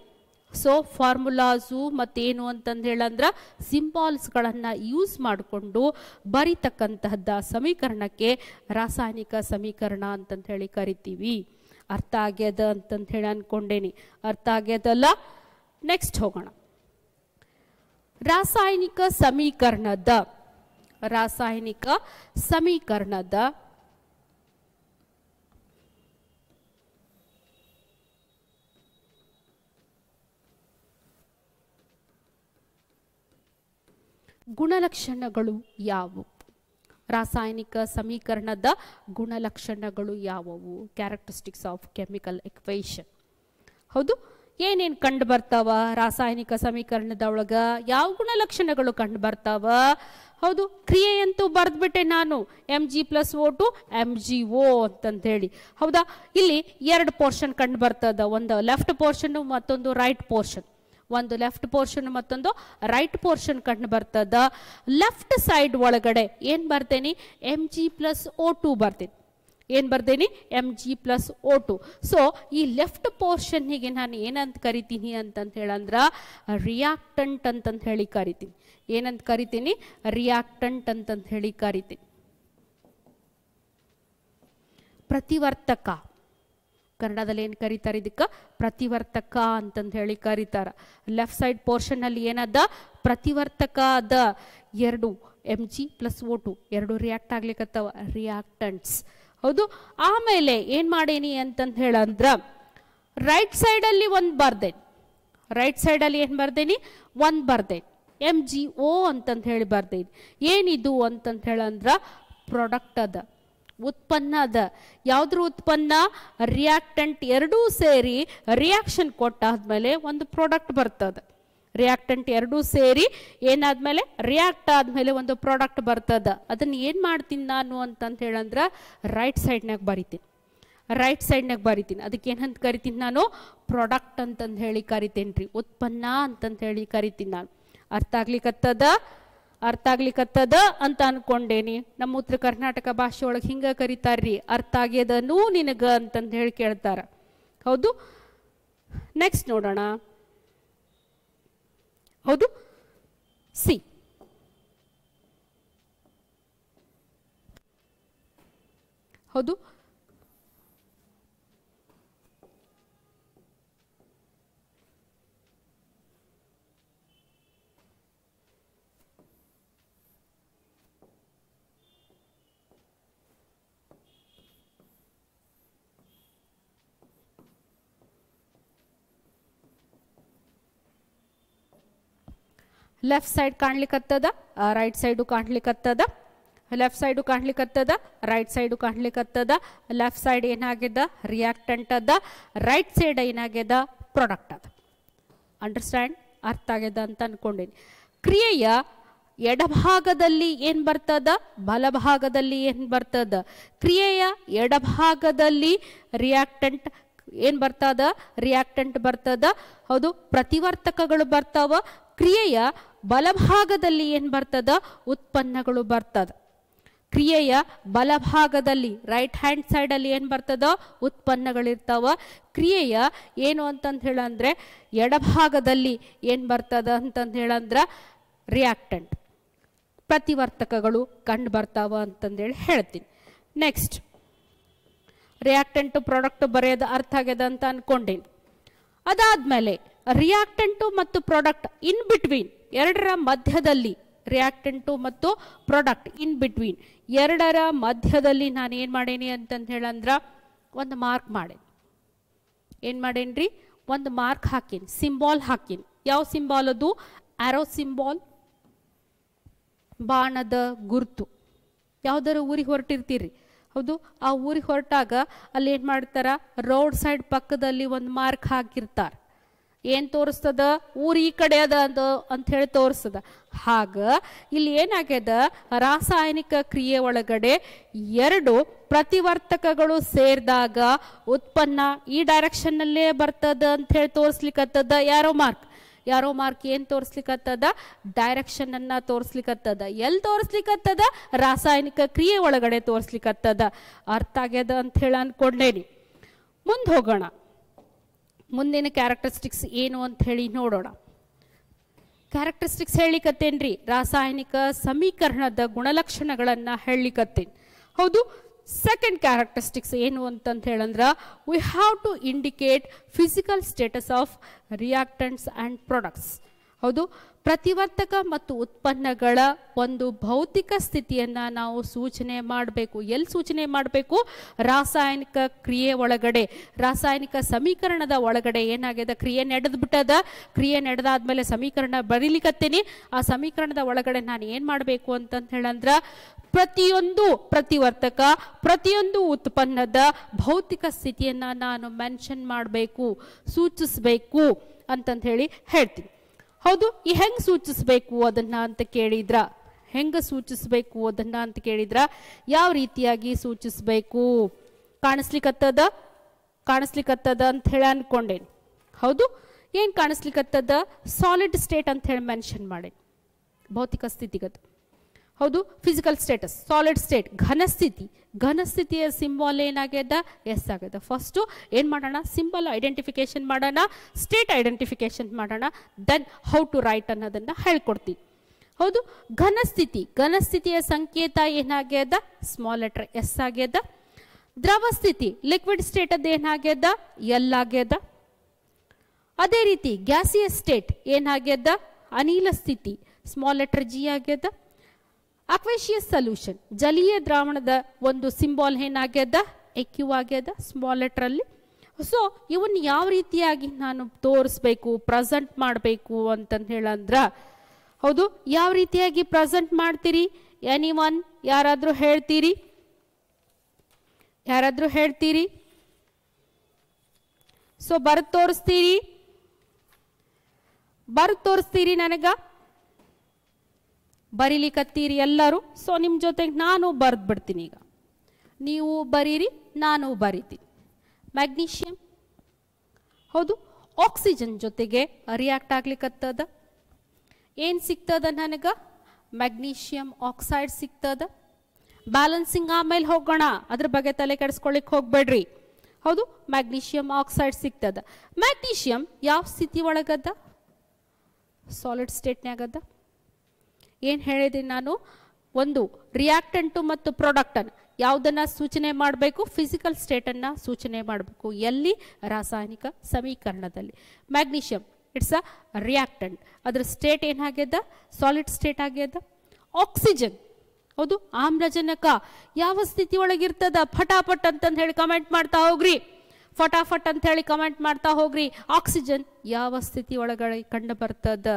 ಸೊ ಫಾರ್ಮುಲಾಸು ಮತ್ತೇನು ಅಂತಂದು ಹೇಳಂದ್ರೆ ಸಿಂಬಾಲ್ಸ್ಗಳನ್ನು ಯೂಸ್ ಮಾಡಿಕೊಂಡು ಬರೀತಕ್ಕಂತಹದ್ದ ಸಮೀಕರಣಕ್ಕೆ ರಾಸಾಯನಿಕ ಸಮೀಕರಣ ಅಂತಂದು ಹೇಳಿ ಕರಿತೀವಿ. ಅರ್ಥ ಆಗ್ಯದ ಅಂತಂದು ಹೇಳಿ ಅನ್ಕೊಂಡೇನಿ, ಅರ್ಥ ಆಗ್ಯದಲ್ಲ? ನೆಕ್ಸ್ಟ್ ಹೋಗೋಣ. ರಾಸಾಯನಿಕ ಸಮೀಕರಣದ ಗುಣಲಕ್ಷಣಗಳು ಯಾವುವು? ರಾಸಾಯನಿಕ ಸಮೀಕರಣದ ಗುಣಲಕ್ಷಣಗಳು ಯಾವುವು? ಕ್ಯಾರೆಕ್ಟರಿಸ್ಟಿಕ್ಸ್ ಆಫ್ ಕೆಮಿಕಲ್ ಇಕ್ವೇಷನ್, ಹೌದು? ಏನೇನು ಕಂಡು ಬರ್ತಾವ ರಾಸಾಯನಿಕ ಸಮೀಕರಣದ ಒಳಗ? ಯಾವ ಗುಣಲಕ್ಷಣಗಳು ಕಂಡು ಬರ್ತಾವ? ಹೌದು, ಕ್ರಿಯೆಯಂತೂ ಬರೆದ್ಬಿಟ್ಟೆ ನಾನು, Mg+O2 MgO ಅಂತಂದು ಹೇಳಿ, ಹೌದಾ? ಇಲ್ಲಿ ಎರಡು ಪೋರ್ಷನ್ ಕಂಡು ಬರ್ತದ, ಒಂದು ಲೆಫ್ಟ್ ಪೋರ್ಷನ್ ಮತ್ತೊಂದು ರೈಟ್ ಪೋರ್ಷನ್, ಒಂದು ಲೆಫ್ಟ್ ಪೋರ್ಷನ್ ಮತ್ತೊಂದು ರೈಟ್ ಪೋರ್ಷನ್ ಕಂಡು ಬರ್ತದ. ಲೆಫ್ಟ್ ಸೈಡ್ ಒಳಗಡೆ ಏನು ಬರ್ತೇನೆ? Mg+O2 ಬರ್ತೇನೆ, ಏನು ಬರ್ದೇನಿ Mg+O2. ಸೊ ಈ ಲೆಫ್ಟ್ ಪೋರ್ಷನ್ನಿಗೆ ನಾನು ಏನಂತ ಕರಿತೀನಿ ಅಂತಂತ ಹೇಳಂದ್ರ ರಿಯಾಕ್ಟಂಟ್ ಅಂತಂತ ಹೇಳಿ ಕರಿತೀನಿ. ಏನಂತ ಕರಿತೀನಿ? ರಿಯಾಕ್ಟಂಟ್ ಅಂತಂತ ಹೇಳಿ ಕರಿತೀನಿ. ಪ್ರತಿವರ್ತಕ ಕನ್ನಡದಲ್ಲಿ ಏನು ಕರೀತಾರೆ? ಇದಕ್ಕೆ ಪ್ರತಿವರ್ತಕ ಅಂತಂತ ಹೇಳಿ ಕರೀತಾರ. ಲೆಫ್ಟ್ ಸೈಡ್ ಪೋರ್ಷನ್ ಅಲ್ಲಿ ಏನದ? ಪ್ರತಿವರ್ತಕ ಅದ. ಎರಡು Mg+O2 ಎರಡು ರಿಯಾಕ್ಟ್ ಆಗ್ಲಿಕ್ಕತ್ತವ, ರಿಯಾಕ್ಟಂಟ್ಸ್. ಹೌದು. ಆಮೇಲೆ ಏನ್ ಮಾಡೇನಿ ಅಂತಂತ ಹೇಳಂದ್ರ ರೈಟ್ ಸೈಡ್ ಅಲ್ಲಿ ಒಂದು ಬರ್ದೇನಿ. ರೈಟ್ ಸೈಡ್ ಅಲ್ಲಿ ಏನ್ ಬರ್ದೇನಿ? ಒಂದು ಬರ್ದೇನಿ MgO ಅಂತಂತ ಹೇಳಿ ಬರ್ದೇನಿ. ಏನಿದು ಅಂತಂತ ಹೇಳಂದ್ರ ಪ್ರಾಡಕ್ಟ್ ಅದ, ಉತ್ಪನ್ನ ಅದ. ಯಾವ್ದ್ರ ಉತ್ಪನ್ನ? ರಿಯಾಕ್ಟಂಟ್ ಎರಡೂ ಸೇರಿ ರಿಯಾಕ್ಷನ್ ಕೊಟ್ಟಾದ್ಮೇಲೆ ಒಂದು ಪ್ರಾಡಕ್ಟ್ ಬರ್ತದ. ರಿಯಾಕ್ಟಂಟ್ ಎರಡೂ ಸೇರಿ ಏನಾದ್ಮೇಲೆ ರಿಯಾಕ್ಟ್ ಆದ್ಮೇಲೆ ಒಂದು ಪ್ರಾಡಕ್ಟ್ ಬರ್ತದ. ಅದನ್ನ ಏನ್ ಮಾಡ್ತೀನಿ ನಾನು ಅಂತಂತ ಹೇಳಂದ್ರ ರೈಟ್ ಸೈಡ್ನಾಗ ಬರಿತೀನಿ. ರೈಟ್ ಸೈಡ್ನಾಗ ಬರಿತೀನಿ. ಅದಕ್ಕೆ ಏನಂತ ಕರಿತೀನಿ ನಾನು? ಪ್ರಾಡಕ್ಟ್ ಅಂತಂದು ಹೇಳಿ ಕರಿತೇನೆ ರೀ, ಉತ್ಪನ್ನ ಅಂತಂತ ಹೇಳಿ ಕರಿತೀನಿ ನಾನು. ಅರ್ಥ ಆಗ್ಲಿಕ್ಕತ್ತದ? ಅರ್ಥ ಆಗ್ಲಿಕ್ಕತ್ತದ ಅಂತ ಅನ್ಕೊಂಡೇನಿ. ನಮ್ಮ ಉತ್ತರ ಕರ್ನಾಟಕ ಭಾಷೆ ಒಳಗೆ ಹಿಂಗ ಕರಿತಾರ್ರಿ, ಅರ್ಥ ಆಗ್ಯದನೂ ನಿನಗ ಅಂತಂದು ಹೇಳಿ ಕೇಳ್ತಾರ. ಹೌದು. ನೆಕ್ಸ್ಟ್ ನೋಡೋಣ. ಹೌದು, ಸಿ. ಹೌದು, ಲೆಫ್ಟ್ ಸೈಡ್ ಕಾಣ್ಲಿಕ್ಕತ್ತದ, ರೈಟ್ ಸೈಡು ಕಾಣ್ಲಿಕ್ಕತ್ತದ. ಲೆಫ್ಟ್ ಸೈಡು ಕಾಣ್ಲಿಕ್ಕತ್ತದ, ರೈಟ್ ಸೈಡು ಕಾಣ್ಲಿಕ್ಕತ್ತದ. ಲೆಫ್ಟ್ ಸೈಡ್ ಏನಾಗ್ಯದ? ರಿಯಾಕ್ಟಂಟ್ ಅದ. ರೈಟ್ ಸೈಡ್ ಏನಾಗ್ಯದ? ಪ್ರಾಡಕ್ಟ್ ಅದ. ಅಂಡರ್ಸ್ಟ್ಯಾಂಡ್? ಅರ್ಥ ಆಗ್ಯದ ಅಂತ ಅನ್ಕೊಂಡೇನಿ. ಕ್ರಿಯೆಯ ಎಡಭಾಗದಲ್ಲಿ ಏನ್ ಬರ್ತದ? ಬಲಭಾಗದಲ್ಲಿ ಏನ್ ಬರ್ತದ? ಕ್ರಿಯೆಯ ಎಡಭಾಗದಲ್ಲಿ ರಿಯಾಕ್ಟಂಟ್ ಏನ್ ಬರ್ತದ? ರಿಯಾಕ್ಟಂಟ್ ಬರ್ತದ. ಹೌದು. ಪ್ರತಿವರ್ತಕಗಳು ಬರ್ತಾವ. ಕ್ರಿಯೆಯ ಬಲಭಾಗದಲ್ಲಿ ಏನ್ ಬರ್ತದ? ಉತ್ಪನ್ನಗಳು ಬರ್ತದ. ಕ್ರಿಯೆಯ ಬಲಭಾಗದಲ್ಲಿ ರೈಟ್ ಹ್ಯಾಂಡ್ ಸೈಡ್ ಅಲ್ಲಿ ಏನ್ ಬರ್ತದ? ಉತ್ಪನ್ನಗಳಿರ್ತಾವ. ಕ್ರಿಯೆಯ ಏನು ಅಂತಂತ ಹೇಳಂದ್ರೆ ಎಡಭಾಗದಲ್ಲಿ ಏನ್ ಬರ್ತದ ಅಂತಂದ ಹೇಳಂದ್ರ ರಿಯಾಕ್ಟಂಟ್, ಪ್ರತಿವರ್ತಕಗಳು ಕಂಡು ಬರ್ತಾವ ಅಂತಂದೇಳಿ ಹೇಳ್ತೀನಿ. ನೆಕ್ಸ್ಟ್, ರಿಯಾಕ್ಟಂಟು ಪ್ರಾಡಕ್ಟ್ ಬರೆಯೋದು ಅರ್ಥ ಆಗ್ಯದ ಅಂತ ಅನ್ಕೊಂಡೇನಿ. ಅದಾದ್ಮೇಲೆ ರಿಯಾಕ್ಟಂಟು ಮತ್ತು ಪ್ರಾಡಕ್ಟ್ ಇನ್ ಬಿಟ್ವೀನ್, ಎರಡರ ಮಧ್ಯದಲ್ಲಿ, ರಿಯಾಕ್ಟಂಟು ಮತ್ತು ಪ್ರಾಡಕ್ಟ್ ಇನ್ ಬಿಟ್ವೀನ್ ಎರಡರ ಮಧ್ಯದಲ್ಲಿ ನಾನು ಏನು ಮಾಡೇನಿ ಅಂತಂದು ಹೇಳಂದ್ರ ಒಂದು ಮಾರ್ಕ್ ಮಾಡೇನಿ. ಏನು ಮಾಡೇನ್ರಿ? ಒಂದು ಮಾರ್ಕ್ ಹಾಕೀನಿ, ಸಿಂಬಾಲ್ ಹಾಕೀನಿ. ಯಾವ ಸಿಂಬಾಲ್ ಅದು? ಆರೋ ಸಿಂಬಾಲ್, ಬಾಣದ ಗುರುತು. ಯಾವ್ದಾರ ಊರಿಗೆ ಹೊರಟಿರ್ತೀರಿ, ಹೌದು, ಆ ಊರಿಗೆ ಹೊರಟಾಗ ಅಲ್ಲಿ ಏನು ಮಾಡ್ತಾರ? ರೋಡ್ ಸೈಡ್ ಪಕ್ಕದಲ್ಲಿ ಒಂದು ಮಾರ್ಕ್ ಹಾಕಿರ್ತಾರೆ. ಏನು ತೋರಿಸ್ತದ? ಊರು ಈ ಕಡೆ ಅದ ಅಂತ ಹೇಳಿ ತೋರಿಸ್ತದ. ಹಾಗ ಇಲ್ಲಿ ಏನಾಗ್ಯದ? ರಾಸಾಯನಿಕ ಕ್ರಿಯೆ ಒಳಗಡೆ ಎರಡು ಪ್ರತಿವರ್ತಕಗಳು ಸೇರಿದಾಗ ಉತ್ಪನ್ನ ಈ ಡೈರೆಕ್ಷನ್ನಲ್ಲೇ ಬರ್ತದ ಅಂತ ಹೇಳಿ ತೋರಿಸ್ಲಿಕ್ಕತ್ತದ. ಯಾರೋ ಮಾರ್ಕ್ ಏನು ತೋರಿಸ್ಲಿಕ್ಕತ್ತದ? ಡೈರೆಕ್ಷನ್ ಅನ್ನ ತೋರಿಸ್ಲಿಕ್ಕತ್ತದ. ಎಲ್ಲಿ ತೋರಿಸ್ಲಿಕ್ಕತ್ತದ? ರಾಸಾಯನಿಕ ಕ್ರಿಯೆ ಒಳಗಡೆ ತೋರಿಸ್ಲಿಕ್ಕತ್ತದ. ಅರ್ಥ ಆಗ್ಯದ ಅಂತ ಹೇಳಿ ಅನ್ಕೊಂಡೇನಿ. ಮುಂದೆ ಹೋಗೋಣ. ಮುಂದಿನ ಕ್ಯಾರೆಕ್ಟರಿಸ್ಟಿಕ್ಸ್ ಏನು ಅಂತ ಹೇಳಿ ನೋಡೋಣ. ಕ್ಯಾರೆಕ್ಟರಿಸ್ಟಿಕ್ಸ್ ಹೇಳಿಕತ್ತೇನ್ರಿ, ರಾಸಾಯನಿಕ ಸಮೀಕರಣದ ಗುಣಲಕ್ಷಣಗಳನ್ನ ಹೇಳಿಕತ್ತೇನೆ. ಹೌದು. ಸೆಕೆಂಡ್ ಕ್ಯಾರೆಕ್ಟರಿಸ್ಟಿಕ್ಸ್ ಏನು ಅಂತಂತ ಹೇಳಂದ್ರ we have to indicate physical status of reactants and products. ಹೌದು, ಪ್ರತಿವರ್ತಕ ಮತ್ತು ಉತ್ಪನ್ನಗಳ ಒಂದು ಭೌತಿಕ ಸ್ಥಿತಿಯನ್ನ ನಾವು ಸೂಚನೆ ಮಾಡಬೇಕು. ಎಲ್ಲಿ ಸೂಚನೆ ಮಾಡಬೇಕು? ರಾಸಾಯನಿಕ ಕ್ರಿಯೆ ಒಳಗಡೆ, ರಾಸಾಯನಿಕ ಸಮೀಕರಣದ ಒಳಗಡೆ ಏನಾಗಿದೆ? ಕ್ರಿಯೆ ನಡೆದು ಬಿಟ್ಟದ. ಕ್ರಿಯೆ ನಡೆದಾದ್ಮೇಲೆ ಸಮೀಕರಣ ಬರೀಲಿಕ್ಕತ್ತೀನಿ. ಆ ಸಮೀಕರಣದ ಒಳಗಡೆ ನಾನು ಏನು ಮಾಡಬೇಕು ಅಂತಂತ ಹೇಳಂದ್ರ ಪ್ರತಿಯೊಂದು ಪ್ರತಿವರ್ತಕ, ಪ್ರತಿಯೊಂದು ಉತ್ಪನ್ನದ ಭೌತಿಕ ಸ್ಥಿತಿಯನ್ನ ನಾನು ಮೆನ್ಷನ್ ಮಾಡಬೇಕು, ಸೂಚಿಸಬೇಕು ಅಂತಂತ ಹೇಳಿ ಹೇಳ್ತೀನಿ. ಹೌದು, ಈ ಹೆಂಗ್ ಸೂಚಿಸಬೇಕು ಅದನ್ನ ಅಂತ ಕೇಳಿದ್ರ, ಹೆಂಗ ಸೂಚಿಸಬೇಕು ಅದನ್ನ ಅಂತ ಕೇಳಿದ್ರ ಯಾವ ರೀತಿಯಾಗಿ ಸೂಚಿಸಬೇಕು? ಕಾಣಿಸ್ಲಿಕ್ಕತ್ತದ ಅಂತ ಹೇಳಿ ಅನ್ಕೊಂಡೇನಿ. ಹೌದು, ಏನ್ ಕಾಣಿಸ್ಲಿಕ್ಕತ್ತದ? ಸಾಲಿಡ್ ಸ್ಟೇಟ್ ಅಂತ ಹೇಳಿ ಮೆನ್ಷನ್ ಮಾಡೇನಿ, ಭೌತಿಕ ಸ್ಥಿತಿಗತ. ಹೌದು. ಫಿಸಿಕಲ್ ಸ್ಟೇಟಸ್ ಸಾಲಿಡ್ ಸ್ಟೇಟ್ ಘನಸ್ಥಿತಿ, ಘನಸ್ಥಿತಿಯ ಸಿಂಬಾಲ್ ಏನಾಗ್ಯದ ಎಸ್ ಆಗ್ಯದ. ಫಸ್ಟು ಏನು ಮಾಡೋಣ, ಸಿಂಬಲ್ ಐಡೆಂಟಿಫಿಕೇಶನ್ ಮಾಡೋಣ, ಸ್ಟೇಟ್ ಐಡೆಂಟಿಫಿಕೇಶನ್ ಮಾಡೋಣ, ದೆನ್ ಹೌ ಟು ರೈಟ್ ಅನ್ನೋದನ್ನು ಹೇಳ್ಕೊಡ್ತೀವಿ. ಹೌದು. ಘನಸ್ಥಿತಿ, ಘನಸ್ಥಿತಿಯ ಸಂಕೇತ ಏನಾಗ್ಯದ ಸ್ಮಾಲ್ ಲೆಟರ್ ಎಸ್ ಆಗ್ಯದ. ದ್ರವ ಸ್ಥಿತಿ ಲಿಕ್ವಿಡ್ ಸ್ಟೇಟ್ ಅದ ಏನಾಗ್ಯದ ಎಲ್ ಆಗ್ಯದ. ಅದೇ ರೀತಿ ಗ್ಯಾಸಿಯಸ್ ಸ್ಟೇಟ್ ಏನಾಗ್ಯದ ಅನಿಲ ಸ್ಥಿತಿ ಸ್ಮಾಲ್ ಲೆಟರ್ ಜಿ ಆಗ್ಯದ. ಅಕ್ವೇಶಿಯಸ್ ಸೊಲ್ಯೂಷನ್ ಜಲೀಯ ದ್ರಾವಣದ ಒಂದು ಸಿಂಬಾಲ್ ಏನಾಗ್ಯದ ಎಕ್ಯೂ ಆಗ್ಯದ ಸ್ಮಾಲ್ ಲೆಟರ್ ಅಲ್ಲಿ. ಸೊ ಇವನ್ ಯಾವ ರೀತಿಯಾಗಿ ನಾನು ತೋರಿಸ್ಬೇಕು, ಪ್ರೆಸೆಂಟ್ ಮಾಡಬೇಕು ಅಂತಂದು ಹೇಳಂದ್ರ, ಹೌದು, ಯಾವ ರೀತಿಯಾಗಿ ಪ್ರೆಸೆಂಟ್ ಮಾಡ್ತೀರಿ? ಎನಿವನ್ ಯಾರಾದ್ರೂ ಹೇಳ್ತೀರಿ? ಯಾರಾದ್ರೂ ಹೇಳ್ತೀರಿ? ಸೊ ಬರೆದು ತೋರಿಸ್ತೀರಿ? ಬರೆದು ತೋರಿಸ್ತೀರಿ ನನಗ? ಬರೀಲಿಕ್ಕತ್ತೀರಿ ಎಲ್ಲರೂ? ಸೊ ನಿಮ್ಮ ಜೊತೆಗೆ ನಾನು ಬರೆದು ಬಿಡ್ತೀನಿ. ಈಗ ನೀವು ಬರೀರಿ, ನಾನು ಬರೀತೀನಿ. ಮ್ಯಾಗ್ನೀಷಿಯಂ, ಹೌದು, ಆಕ್ಸಿಜನ್ ಜೊತೆಗೆ ರಿಯಾಕ್ಟ್ ಆಗ್ಲಿಕ್ಕತ್ತದ. ಏನು ಸಿಗ್ತದ ನನಗ? ಮ್ಯಾಗ್ನೀಷಿಯಂ ಆಕ್ಸೈಡ್ ಸಿಗ್ತದ. ಬ್ಯಾಲೆನ್ಸಿಂಗ್ ಆಮೇಲೆ ಹೋಗೋಣ, ಅದ್ರ ಬಗ್ಗೆ ತಲೆ ಕೆಡಿಸ್ಕೊಳ್ಳಿಕ್ ಹೋಗ್ಬೇಡ್ರಿ. ಹೌದು, ಮ್ಯಾಗ್ನೀಷಿಯಂ ಆಕ್ಸೈಡ್ ಸಿಗ್ತದ. ಮ್ಯಾಗ್ನೀಷಿಯಂ ಯಾವ ಸ್ಥಿತಿ ಒಳಗದ? ಸಾಲಿಡ್ ಸ್ಟೇಟ್ನಾಗದ. ಏನು ಹೇಳಿದ್ದೀನಿ ನಾನು? ಒಂದು ರಿಯಾಕ್ಟೆಂಟು ಮತ್ತು ಪ್ರಾಡಕ್ಟನ್ನು ಯಾವುದನ್ನ ಸೂಚನೆ ಮಾಡಬೇಕು? ಫಿಸಿಕಲ್ ಸ್ಟೇಟನ್ನು ಸೂಚನೆ ಮಾಡಬೇಕು. ಎಲ್ಲಿ? ರಾಸಾಯನಿಕ ಸಮೀಕರಣದಲ್ಲಿ. ಮ್ಯಾಗ್ನೀಷಿಯಂ ಇಟ್ಸ್ ಅ ರಿಯಾಕ್ಟೆಂಟ್, ಅದರ ಸ್ಟೇಟ್ ಏನಾಗ್ಯದ ಸಾಲಿಡ್ ಸ್ಟೇಟ್ ಆಗ್ಯದ. ಆಕ್ಸಿಜನ್, ಹೌದು, ಆಮ್ಲಜನಕ ಯಾವ ಸ್ಥಿತಿ ಒಳಗಿರ್ತದ? ಫಟಾಫಟ್ ಅಂತಂದು ಹೇಳಿ ಕಮೆಂಟ್ ಮಾಡ್ತಾ ಹೋಗ್ರಿ, ಫಟಾಫಟ್ ಅಂತ ಹೇಳಿ ಕಮೆಂಟ್ ಮಾಡ್ತಾ ಹೋಗ್ರಿ. ಆಕ್ಸಿಜನ್ ಯಾವ ಸ್ಥಿತಿ ಒಳಗಡೆ ಕಂಡು ಬರ್ತದ?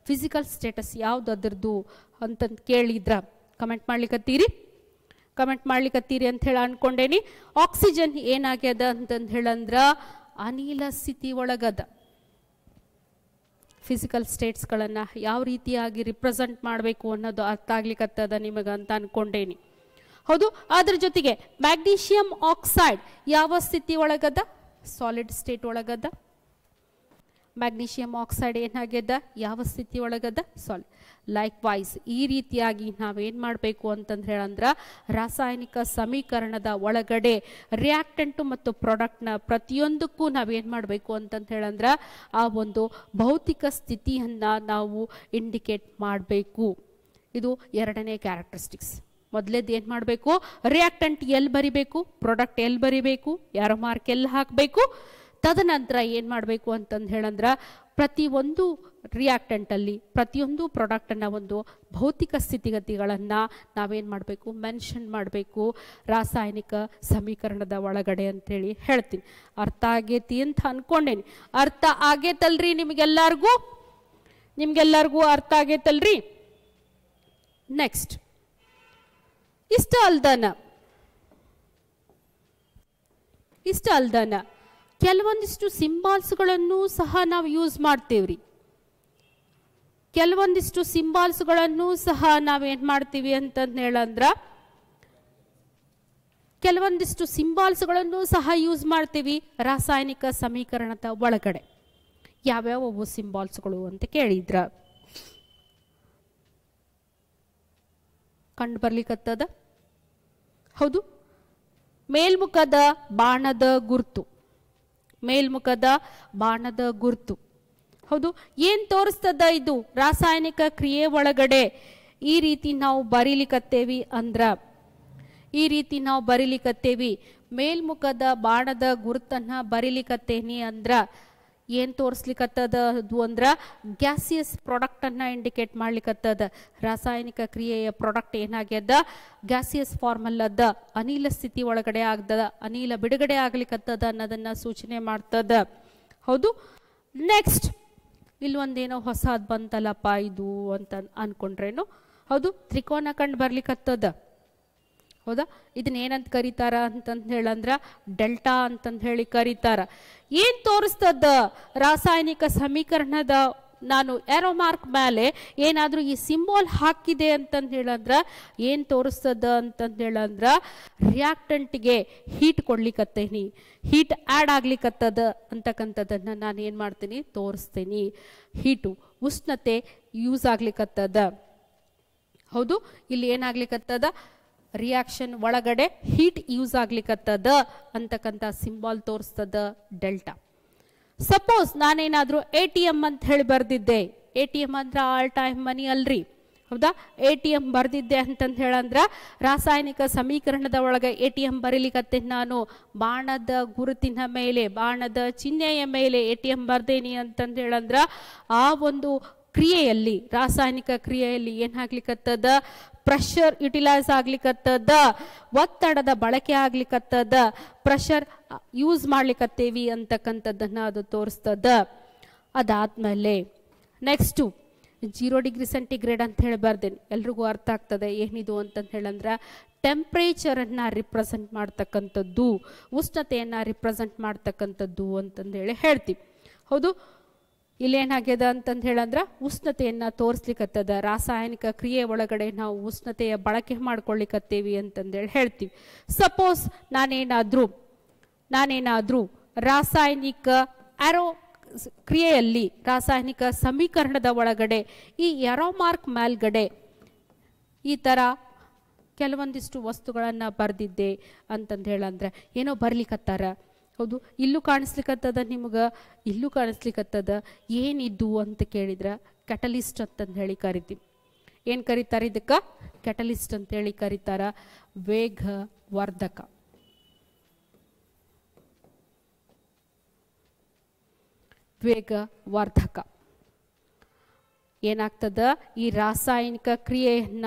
ಫಿಸಿಕಲ್ ಸ್ಟೇಟಸ್ ಯಾವ್ದು ಅದರದ್ದು ಅಂತಂದು ಕೇಳಿದ್ರ ಕಮೆಂಟ್ ಮಾಡ್ಲಿಕ್ಕತ್ತೀರಿ? ಕಮೆಂಟ್ ಮಾಡ್ಲಿಕ್ಕತ್ತೀರಿ ಅಂತ ಹೇಳಿ ಅನ್ಕೊಂಡೇನಿ. ಆಕ್ಸಿಜನ್ ಏನಾಗ್ಯದ ಅಂತಂದು ಹೇಳಂದ್ರ ಅನಿಲ ಸ್ಥಿತಿ ಒಳಗದ. ಫಿಸಿಕಲ್ ಸ್ಟೇಟ್ಸ್ಗಳನ್ನು ಯಾವ ರೀತಿಯಾಗಿ ರಿಪ್ರೆಸೆಂಟ್ ಮಾಡಬೇಕು ಅನ್ನೋದು ಅರ್ಥ ಆಗ್ಲಿಕ್ಕತ್ತದ ನಿಮಗಂತ ಅನ್ಕೊಂಡೇನಿ. ಹೌದು, ಅದ್ರ ಜೊತೆಗೆ ಮ್ಯಾಗ್ನೀಷಿಯಂ ಆಕ್ಸೈಡ್ ಯಾವ ಸ್ಥಿತಿ ಒಳಗದ? ಸಾಲಿಡ್ ಸ್ಟೇಟ್ ಒಳಗದ. ಮ್ಯಾಗ್ನೀಷಿಯಂ ಆಕ್ಸೈಡ್ ಏನಾಗ್ಯದ ಯಾವ ಸ್ಥಿತಿ ಒಳಗದ? ಸಾಲಿಡ್. ಲೈಕ್ ವೈಸ್ ಈ ರೀತಿಯಾಗಿ ನಾವೇನು ಮಾಡಬೇಕು ಅಂತಂದು ಹೇಳಂದ್ರ ರಾಸಾಯನಿಕ ಸಮೀಕರಣದ ಒಳಗಡೆ ರಿಯಾಕ್ಟೆಂಟು ಮತ್ತು ಪ್ರಾಡಕ್ಟ್ನ ಪ್ರತಿಯೊಂದಕ್ಕೂ ನಾವೇನು ಮಾಡಬೇಕು ಅಂತಂದು ಹೇಳಂದ್ರ ಆ ಒಂದು ಭೌತಿಕ ಸ್ಥಿತಿಯನ್ನು ನಾವು ಇಂಡಿಕೇಟ್ ಮಾಡಬೇಕು. ಇದು ಎರಡನೇ ಕ್ಯಾರೆಕ್ಟರಿಸ್ಟಿಕ್ಸ್. ಮೊದಲೇದು ಏನು ಮಾಡಬೇಕು? ರಿಯಾಕ್ಟೆಂಟ್ ಎಲ್ಲಿ ಬರಿಬೇಕು, ಪ್ರಾಡಕ್ಟ್ ಎಲ್ಲಿ ಬರಿಬೇಕು, ಯಾರೋ ಮಾರ್ಕ್ ಎಲ್ಲಿ ಹಾಕಬೇಕು. ತದನಂತರ ಏನು ಮಾಡಬೇಕು ಅಂತಂದು ಹೇಳಂದ್ರ ಪ್ರತಿಯೊಂದು ರಿಯಾಕ್ಟೆಂಟಲ್ಲಿ ಪ್ರತಿಯೊಂದು ಪ್ರಾಡಕ್ಟನ್ನು ಒಂದು ಭೌತಿಕ ಸ್ಥಿತಿಗತಿಗಳನ್ನು ನಾವೇನು ಮಾಡಬೇಕು? ಮೆನ್ಷನ್ ಮಾಡಬೇಕು ರಾಸಾಯನಿಕ ಸಮೀಕರಣದ ಒಳಗಡೆ ಅಂತೇಳಿ ಹೇಳ್ತೀನಿ. ಅರ್ಥ ಆಗೈತಿ ಅಂತ ಅನ್ಕೊಂಡೇನಿ. ಅರ್ಥ ಆಗೈತಲ್ರಿ ನಿಮಗೆಲ್ಲರಿಗೂ? ನಿಮ್ಗೆಲ್ಲರಿಗೂ ಅರ್ಥ ಆಗೈತಲ್ರಿ? ನೆಕ್ಸ್ಟ್, ಇಷ್ಟ ಅಲ್ದನ ಕೆಲವೊಂದಿಷ್ಟು ಸಿಂಬಾಲ್ಸ್ಗಳನ್ನು ಸಹ ನಾವು ಯೂಸ್ ಮಾಡ್ತೇವ್ರಿ. ಕೆಲವೊಂದಿಷ್ಟು ಸಿಂಬಾಲ್ಸ್ಗಳನ್ನು ಸಹ ನಾವೇನು ಮಾಡ್ತೀವಿ ಅಂತಂದು ಹೇಳಂದ್ರ ಕೆಲವೊಂದಿಷ್ಟು ಸಿಂಬಾಲ್ಸ್ಗಳನ್ನು ಸಹ ಯೂಸ್ ಮಾಡ್ತೀವಿ ರಾಸಾಯನಿಕ ಸಮೀಕರಣದ ಒಳಗಡೆ. ಯಾವ್ಯಾವ ಸಿಂಬಾಲ್ಸ್ಗಳು ಅಂತ ಕೇಳಿದ್ರ ಕಂಡು ಬರ್ಲಿಕ್ಕತ್ತದ? ಹೌದು, ಮೇಲ್ಮುಖದ ಬಾಣದ ಗುರ್ತು, ಮೇಲ್ಮುಖದ ಬಾಣದ ಗುರ್ತು. ಹೌದು, ಏನು ತೋರಿಸ್ತದ ಇದು? ರಾಸಾಯನಿಕ ಕ್ರಿಯೆ ಒಳಗಡೆ ಈ ರೀತಿ ನಾವು ಬರೀಲಿಕ್ಕತ್ತೇವಿ ಅಂದ್ರ, ಈ ರೀತಿ ನಾವು ಬರೀಲಿಕ್ಕತ್ತೇವಿ, ಮೇಲ್ಮುಖದ ಬಾಣದ ಗುರುತನ್ನ ಬರೀಲಿಕ್ಕತ್ತೇನಿ ಅಂದ್ರ ಏನು ತೋರಿಸ್ಲಿಕ್ಕತ್ತದ ಅದು ಅಂದ್ರ ಗ್ಯಾಸಿಯಸ್ ಪ್ರಾಡಕ್ಟನ್ನು ಇಂಡಿಕೇಟ್ ಮಾಡ್ಲಿಕ್ಕತ್ತದ. ರಾಸಾಯನಿಕ ಕ್ರಿಯೆಯ ಪ್ರಾಡಕ್ಟ್ ಏನಾಗ್ಯದ ಗ್ಯಾಸಿಯಸ್ ಫಾರ್ಮಲ್ಲದ, ಅನಿಲ ಸ್ಥಿತಿ ಒಳಗಡೆ ಆಗ್ತದ, ಅನಿಲ ಬಿಡುಗಡೆ ಆಗ್ಲಿಕ್ಕತ್ತದ ಅನ್ನೋದನ್ನ ಸೂಚನೆ ಮಾಡ್ತದ. ಹೌದು, ನೆಕ್ಸ್ಟ್ ಇಲ್ಲೊಂದೇನೋ ಹೊಸದು ಬಂತಲ್ಲಪ್ಪ ಇದು ಅಂತ ಅನ್ಕೊಂಡ್ರೇನು? ಹೌದು, ತ್ರಿಕೋನ ಕಂಡು ಬರ್ಲಿಕ್ಕತ್ತದ. ಹೌದಾ, ಇದನ್ನ ಏನಂತ ಕರೀತಾರ ಅಂತಂದು ಹೇಳಂದ್ರ ಡೆಲ್ಟಾ ಅಂತಂದು ಹೇಳಿ ಕರೀತಾರ. ಏನು ತೋರಿಸ್ತದ? ರಾಸಾಯನಿಕ ಸಮೀಕರಣದ ನಾನು ಏರೋ ಮಾರ್ಕ್ ಮೇಲೆ ಏನಾದರೂ ಈ ಸಿಂಬಾಲ್ ಹಾಕಿದೆ ಅಂತಂದು ಹೇಳಂದ್ರ ಏನು ತೋರಿಸ್ತದ ಅಂತಂದು ಹೇಳಂದ್ರ ರಿಯಾಕ್ಟೆಂಟ್ಗೆ ಹೀಟ್ ಕೊಡ್ಲಿಕ್ಕತ್ತೇನಿ, ಹೀಟ್ ಆ್ಯಡ್ ಆಗ್ಲಿಕ್ಕತ್ತದ ಅಂತಕ್ಕಂಥದ್ದನ್ನು ನಾನು ಏನು ಮಾಡ್ತೀನಿ? ತೋರಿಸ್ತೀನಿ. ಹೀಟು, ಉಷ್ಣತೆ ಯೂಸ್ ಆಗ್ಲಿಕ್ಕತ್ತದ. ಹೌದು, ಇಲ್ಲಿ ಏನಾಗ್ಲಿಕ್ಕತ್ತದ, ರಿಯಾಕ್ಷನ್ ಒಳಗಡೆ ಹೀಟ್ ಯೂಸ್ ಆಗ್ಲಿಕ್ಕತ್ತದ ಅಂತಕ್ಕಂಥ ಸಿಂಬಾಲ್ ತೋರಿಸ್ತದ ಡೆಲ್ಟಾ. ಸಪೋಸ್ ನಾನೇನಾದ್ರೂ ATM ಅಂತ ಹೇಳಿ ಬರ್ದಿದ್ದೆ, ATM ಅಂದ್ರೆ ಆಲ್ ಟೈಮ್ ಮನಿ ಅಲ್ರಿ, ಹೌದಾ? ATM ಬರ್ದಿದ್ದೆ ಅಂತಂದು ಹೇಳಂದ್ರ ರಾಸಾಯನಿಕ ಸಮೀಕರಣದ ಒಳಗೆ ATM ಬರೀಲಿಕ್ಕತ್ತೆ. ನಾನು ಬಾಣದ ಗುರುತಿನ ಮೇಲೆ, ಬಾಣದ ಚಿಹ್ನೆಯ ಮೇಲೆ ATM ಬರ್ದೇನಿ ಅಂತಂದು ಹೇಳಂದ್ರ ಆ ಒಂದು ಕ್ರಿಯೆಯಲ್ಲಿ, ರಾಸಾಯನಿಕ ಕ್ರಿಯೆಯಲ್ಲಿ ಏನಾಗ್ಲಿಕ್ಕತ್ತದ, ಪ್ರೆಷರ್ ಯುಟಿಲೈಸ್ ಆಗ್ಲಿಕ್ಕತ್ತದ, ಒತ್ತಡದ ಬಳಕೆ ಆಗ್ಲಿಕ್ಕತ್ತದ, ಪ್ರೆಷರ್ ಯೂಸ್ ಮಾಡ್ಲಿಕ್ಕತ್ತೇವಿ ಅಂತಕ್ಕಂಥದ್ದನ್ನ ಅದು ತೋರಿಸ್ತದ. ಅದಾದ್ಮೇಲೆ ನೆಕ್ಸ್ಟು 0 ಡಿಗ್ರಿ ಸೆಂಟಿಗ್ರೇಡ್ ಅಂತ ಹೇಳಿ ಬರ್ದೇನೆ, ಎಲ್ರಿಗೂ ಅರ್ಥ ಆಗ್ತದೆ ಏನಿದು ಅಂತಂದು ಹೇಳಂದ್ರ ಟೆಂಪ್ರೇಚರನ್ನು ರಿಪ್ರೆಸೆಂಟ್ ಮಾಡ್ತಕ್ಕಂಥದ್ದು, ಉಷ್ಣತೆಯನ್ನು ರಿಪ್ರೆಸೆಂಟ್ ಮಾಡ್ತಕ್ಕಂಥದ್ದು ಅಂತಂದು ಹೇಳಿ ಹೇಳ್ತೀವಿ. ಹೌದು, ಇಲ್ಲೇನಾಗ್ಯದ ಅಂತಂದು ಹೇಳಂದ್ರ ಉಷ್ಣತೆಯನ್ನು ತೋರಿಸ್ಲಿಕ್ಕತ್ತದ, ರಾಸಾಯನಿಕ ಕ್ರಿಯೆ ಒಳಗಡೆ ನಾವು ಉಷ್ಣತೆಯ ಬಳಕೆ ಮಾಡ್ಕೊಳ್ಳಿಕ್ಕತ್ತೇವಿ ಅಂತಂದೇಳಿ ಹೇಳ್ತೀವಿ. ಸಪೋಸ್ ನಾನೇನಾದ್ರೂ ರಾಸಾಯನಿಕ ಕ್ರಿಯೆಯಲ್ಲಿ, ರಾಸಾಯನಿಕ ಸಮೀಕರಣದ ಒಳಗಡೆ ಈ ಎರೋ ಮಾರ್ಕ್ ಮೇಲ್ಗಡೆ ಈ ಥರ ಕೆಲವೊಂದಿಷ್ಟು ವಸ್ತುಗಳನ್ನು ಬರೆದಿದ್ದೆ ಅಂತಂದು ಹೇಳಂದ್ರೆ ಏನೋ ಬರ್ಲಿಕ್ಕತ್ತಾರ. ಹೌದು, ಇಲ್ಲೂ ಕಾಣಿಸ್ಲಿಕ್ಕತ್ತದ, ನಿಮ್ಗೆ ಇಲ್ಲೂ ಕಾಣಿಸ್ಲಿಕ್ಕತ್ತದ. ಏನಿದ್ದು ಅಂತ ಕೇಳಿದ್ರೆ ಕ್ಯಾಟಲಿಸ್ಟ್ ಅಂತಂದು ಹೇಳಿ ಕರಿತೀವಿ. ಏನು ಕರೀತಾರೆ ಇದಕ್ಕೆ? ಕ್ಯಾಟಲಿಸ್ಟ್ ಅಂತೇಳಿ ಕರೀತಾರ. ವೇಗವರ್ಧಕ. ವೇಗವರ್ಧಕ ಏನಾಗ್ತದ, ಈ ರಾಸಾಯನಿಕ ಕ್ರಿಯೆಯನ್ನ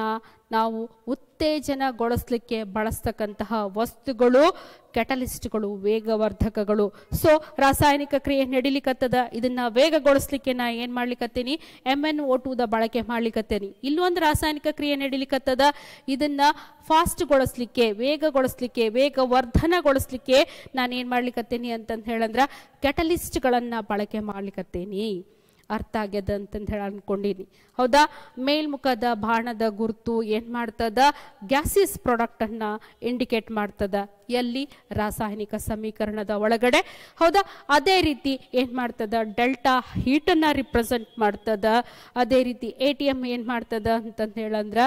ನಾವು ಉತ್ತೇಜನಗೊಳಿಸ್ಲಿಕ್ಕೆ ಬಳಸ್ತಕ್ಕಂತಹ ವಸ್ತುಗಳು ಕ್ಯಾಟಲಿಸ್ಟ್ಗಳು, ವೇಗವರ್ಧಕಗಳು. ಸೊ ರಾಸಾಯನಿಕ ಕ್ರಿಯೆ ನಡಿಲಿಕ್ಕತ್ತದ, ಇದನ್ನ ವೇಗಗೊಳಿಸ್ಲಿಕ್ಕೆ ನಾ ಏನ್ ಮಾಡ್ಲಿಕ್ಕತ್ತೀನಿ, MnO2 ಬಳಕೆ ಮಾಡ್ಲಿಕ್ಕತ್ತೇನಿ. ಇಲ್ಲೊಂದು ರಾಸಾಯನಿಕ ಕ್ರಿಯೆ ನಡಿಲಿಕ್ಕತ್ತದ, ಇದನ್ನ ಫಾಸ್ಟ್ಗೊಳಿಸ್ಲಿಕ್ಕೆ, ವೇಗಗೊಳಿಸ್ಲಿಕ್ಕೆ, ವೇಗವರ್ಧನಗೊಳಿಸ್ಲಿಕ್ಕೆ ನಾನು ಏನ್ ಮಾಡ್ಲಿಕ್ಕತ್ತೇನಿ ಅಂತಂದು ಹೇಳಂದ್ರ ಕ್ಯಾಟಲಿಸ್ಟ್ಗಳನ್ನ ಬಳಕೆ ಮಾಡ್ಲಿಕ್ಕತ್ತೇನಿ. ಅರ್ಥ ಆಗ್ಯದ ಅಂತಂದು ಹೇಳಿ ಅನ್ಕೊಂಡಿನಿ. ಹೌದಾ? ಮೇಲ್ಮುಖದ ಬಾಣದ ಗುರುತು ಏನ್ ಮಾಡ್ತದ, ಗ್ಯಾಸಿಯಸ್ ಪ್ರಾಡಕ್ಟ್ ಅನ್ನ ಇಂಡಿಕೇಟ್ ಮಾಡ್ತದ. ಎಲ್ಲಿ? ರಾಸಾಯನಿಕ ಸಮೀಕರಣದ ಒಳಗಡೆ. ಹೌದಾ? ಅದೇ ರೀತಿ ಏನ್ ಮಾಡ್ತದ, ಡೆಲ್ಟಾ ಹೀಟ್ ಅನ್ನ ರಿಪ್ರೆಸೆಂಟ್ ಮಾಡ್ತದ. ಅದೇ ರೀತಿ ATM ಏನ್ ಮಾಡ್ತದ ಅಂತಂದು ಹೇಳಂದ್ರ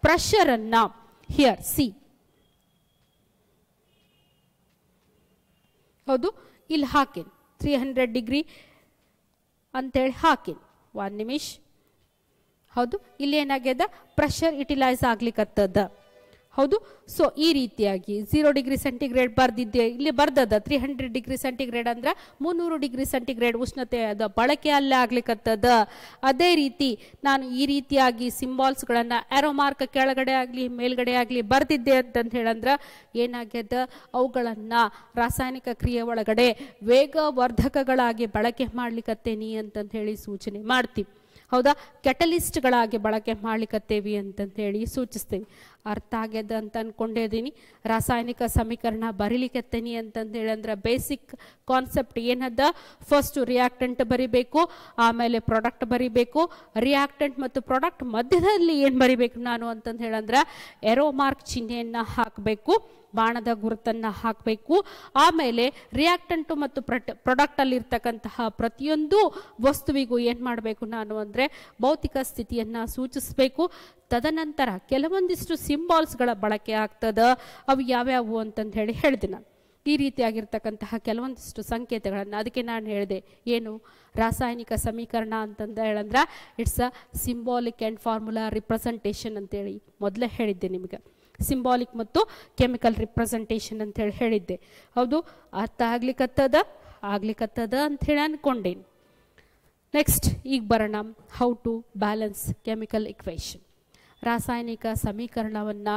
ಪ್ರೆಷರ್ ಅನ್ನ, ಹಿಯರ್ ಸಿ, ಹೌದು ಇಲ್ಲಿ ಹಾಕೇನಿ 300 ಡಿಗ್ರಿ ಅಂತೇಳಿ ಹಾಕಿನಿ. 1 ನಿಮಿಷ. ಹೌದು, ಇಲ್ಲಿ ಏನಾಗ್ಯದ, ಪ್ರೆಷರ್ ಯುಟಿಲೈಸ್ ಆಗ್ಲಿಕ್ಕತ್ತದ. ಹೌದು, ಸೊ ಈ ರೀತಿಯಾಗಿ 0 ಡಿಗ್ರಿ ಸೆಂಟಿಗ್ರೇಡ್ ಬರ್ದಿದ್ದೆ, ಇಲ್ಲಿ ಬರ್ದದ 300 ಡಿಗ್ರಿ ಸೆಂಟಿಗ್ರೇಡ್ ಅಂದ್ರೆ 300 ಡಿಗ್ರಿ ಸೆಂಟಿಗ್ರೇಡ್ ಉಷ್ಣತೆ ಅದ ಬಳಕೆ ಅಲ್ಲೇ ಆಗ್ಲಿಕ್ಕತ್ತದ. ಅದೇ ರೀತಿ ನಾನು ಈ ರೀತಿಯಾಗಿ ಸಿಂಬಾಲ್ಸ್ಗಳನ್ನ ಆರೋ ಮಾರ್ಕ್ ಕೆಳಗಡೆ ಆಗಲಿ ಮೇಲ್ಗಡೆ ಆಗಲಿ ಬರ್ದಿದ್ದೆ ಅಂತಂದು ಹೇಳಂದ್ರ ಏನಾಗ್ಯದ, ಅವುಗಳನ್ನ ರಾಸಾಯನಿಕ ಕ್ರಿಯೆ ಒಳಗಡೆ ವೇಗವರ್ಧಕಗಳಾಗಿ ಬಳಕೆ ಮಾಡ್ಲಿಕ್ಕತ್ತೇನಿ ಅಂತಂದು ಹೇಳಿ ಸೂಚನೆ ಮಾಡ್ತೀವಿ. ಹೌದಾ? ಕ್ಯಾಟಲಿಸ್ಟ್ಗಳಾಗಿ ಬಳಕೆ ಮಾಡ್ಲಿಕ್ಕತ್ತೇವಿ ಅಂತಂತ ಹೇಳಿ ಸೂಚಿಸ್ತೇವೆ. ಅರ್ಥ ಆಗ್ಯದ ಅಂತ ಅನ್ಕೊಂಡಿದ್ದೀನಿ. ರಾಸಾಯನಿಕ ಸಮೀಕರಣ ಬರೀಲಿಕ್ಕತ್ತೇನಿ ಅಂತಂದು ಹೇಳಂದ್ರೆ ಬೇಸಿಕ್ ಕಾನ್ಸೆಪ್ಟ್ ಏನದ, ಫಸ್ಟ್ ರಿಯಾಕ್ಟೆಂಟ್ ಬರಿಬೇಕು, ಆಮೇಲೆ ಪ್ರಾಡಕ್ಟ್ ಬರಿಬೇಕು. ರಿಯಾಕ್ಟೆಂಟ್ ಮತ್ತು ಪ್ರಾಡಕ್ಟ್ ಮಧ್ಯದಲ್ಲಿ ಏನು ಬರಿಬೇಕು ನಾನು ಅಂತಂದು ಹೇಳಂದ್ರೆ ಎರೋ ಮಾರ್ಕ್ ಚಿಹ್ನೆಯನ್ನು ಹಾಕಬೇಕು, ಬಾಣದ ಗುರುತನ್ನು ಹಾಕಬೇಕು. ಆಮೇಲೆ ರಿಯಾಕ್ಟೆಂಟು ಮತ್ತು ಪ್ರಾಡಕ್ಟ್ ಅಲ್ಲಿ ಇರ್ತಕ್ಕಂತಹ ಪ್ರತಿಯೊಂದು ವಸ್ತುವಿಗೂ ಏನು ಮಾಡಬೇಕು ನಾನು ಅಂದರೆ ಭೌತಿಕ ಸ್ಥಿತಿಯನ್ನು ಸೂಚಿಸಬೇಕು. ತದನಂತರ ಕೆಲವೊಂದಿಷ್ಟು ಸಿಂಬಾಲ್ಸ್ಗಳ ಬಳಕೆ ಆಗ್ತದ. ಅವು ಯಾವ್ಯಾವು ಅಂತಂದು ಹೇಳಿ ಹೇಳಿದೆ ನಾನು. ಈ ರೀತಿಯಾಗಿರ್ತಕ್ಕಂತಹ ಕೆಲವೊಂದಿಷ್ಟು ಸಂಕೇತಗಳನ್ನು, ಅದಕ್ಕೆ ನಾನು ಹೇಳಿದೆ ಏನು, ರಾಸಾಯನಿಕ ಸಮೀಕರಣ ಅಂತಂದು ಹೇಳಂದ್ರೆ it's a symbolic and formula representation ಅಂತೇಳಿ ಮೊದಲೇ ಹೇಳಿದ್ದೆ ನಿಮಗೆ. ಸಿಂಬಾಲಿಕ್ ಮತ್ತು ಕೆಮಿಕಲ್ ರಿಪ್ರೆಸೆಂಟೇಷನ್ ಅಂತ ಹೇಳಿ ಹೇಳಿದ್ದೆ. ಹೌದು, ಅರ್ಥ ಆಗ್ಲಿಕ್ಕತ್ತದ ಅಂತ ಹೇಳಿ ಅನ್ಕೊಂಡೇನಿ. ನೆಕ್ಸ್ಟ್ ಈಗ ಬರೋಣ, how to balance chemical equation. ರಾಸಾಯನಿಕ ಸಮೀಕರಣವನ್ನು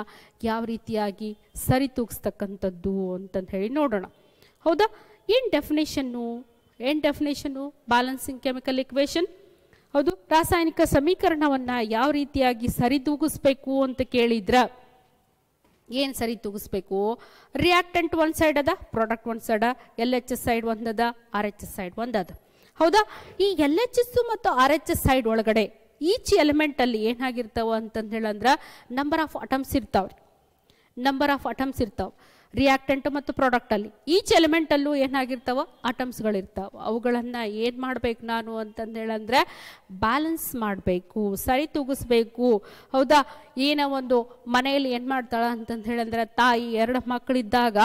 ಯಾವ ರೀತಿಯಾಗಿ ಸರಿತೂಗಿಸ್ತಕ್ಕಂಥದ್ದು ಅಂತಂದು ಹೇಳಿ ನೋಡೋಣ. ಹೌದಾ? ಏನು ಡೆಫಿನೇಷನ್ನು ಬ್ಯಾಲೆನ್ಸಿಂಗ್ ಕೆಮಿಕಲ್ ಇಕ್ವೇಷನ್. ಹೌದು, ರಾಸಾಯನಿಕ ಸಮೀಕರಣವನ್ನು ಯಾವ ರೀತಿಯಾಗಿ ಸರಿತೂಗಿಸ್ಬೇಕು ಅಂತ ಕೇಳಿದ್ರ ಏನು ಸರಿ ತೂಗಿಸ್ಬೇಕು? ರಿಯಾಕ್ಟೆಂಟ್ ಒಂದು ಸೈಡ್ ಅದ, ಪ್ರಾಡಕ್ಟ್ ಒಂದು ಸೈಡ್, LHS ಸೈಡ್ ಒಂದದ, RH ಸೈಡ್ ಒಂದದ. ಹೌದಾ? ಈ LHS ಮತ್ತು RH ಸೈಡ್ ಒಳಗಡೆ ಈಚ್ ಎಲಿಮೆಂಟ್ ಅಲ್ಲಿ ಏನಾಗಿರ್ತಾವ ಅಂತಂದು ಹೇಳಂದ್ರೆ ನಂಬರ್ ಆಫ್ ಅಟಮ್ಸ್ ಇರ್ತಾವ್ರಿ. ರಿಯಾಕ್ಟೆಂಟ್ ಮತ್ತು ಪ್ರಾಡಕ್ಟ್ ಅಲ್ಲಿ ಈಚ್ ಎಲಿಮೆಂಟ್ ಅಲ್ಲೂ ಏನಾಗಿರ್ತಾವ ಆಟಮ್ಸ್ಗಳಿರ್ತಾವ. ಅವುಗಳನ್ನ ಏನ್ ಮಾಡ್ಬೇಕು ನಾನು ಅಂತಂದು ಹೇಳಂದ್ರೆ ಬ್ಯಾಲೆನ್ಸ್ ಮಾಡಬೇಕು, ಸರಿ ತೂಗಿಸ್ಬೇಕು. ಹೌದಾ, ಏನೋ ಒಂದು ಮನೆಯಲ್ಲಿ ಏನ್ ಮಾಡ್ತಾಳ ಅಂತಂದು ಹೇಳಂದ್ರೆ ತಾಯಿ 2 ಮಕ್ಕಳಿದ್ದಾಗ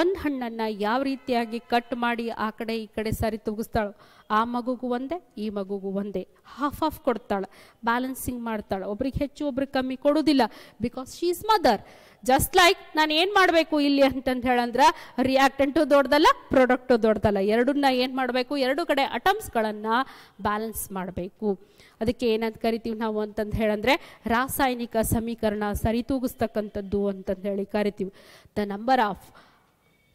ಒಂದು ಹಣ್ಣನ್ನ ಯಾವ ರೀತಿಯಾಗಿ ಕಟ್ ಮಾಡಿ ಆ ಕಡೆ ಈ ಕಡೆ ಸರಿ ತೂಗಿಸ್ತಾಳು, ಆ ಮಗುಗೂ ಒಂದೇ ಈ ಮಗುಗೂ ಒಂದೇ, ಹಾಫ್ ಆಫ್ ಕೊಡ್ತಾಳೆ, ಬ್ಯಾಲೆನ್ಸಿಂಗ್ ಮಾಡ್ತಾಳೆ. ಒಬ್ರಿಗೆ ಹೆಚ್ಚು ಒಬ್ರಿಗೆ ಕಮ್ಮಿ ಕೊಡೋದಿಲ್ಲ, because she is mother. Just like ನಾನು ಏನು ಮಾಡಬೇಕು ಇಲ್ಲಿ ಅಂತಂದು ಹೇಳಂದ್ರೆ ರಿಯಾಕ್ಟೆಂಟು ದೊಡ್ಡದಲ್ಲ, ಪ್ರಾಡಕ್ಟು ದೊಡ್ಡದಲ್ಲ, ಎರಡನ್ನ ಏನು ಮಾಡಬೇಕು, ಎರಡು ಕಡೆ ಅಟಮ್ಸ್ಗಳನ್ನು ಬ್ಯಾಲೆನ್ಸ್ ಮಾಡಬೇಕು. ಅದಕ್ಕೆ ಏನಂತ ಕರಿತೀವಿ ನಾವು ಅಂತಂದು ಹೇಳಂದ್ರೆ ರಾಸಾಯನಿಕ ಸಮೀಕರಣ ಸರಿತೂಗಿಸ್ತಕ್ಕಂಥದ್ದು ಅಂತಂದು ಹೇಳಿ ಕರಿತೀವಿ. The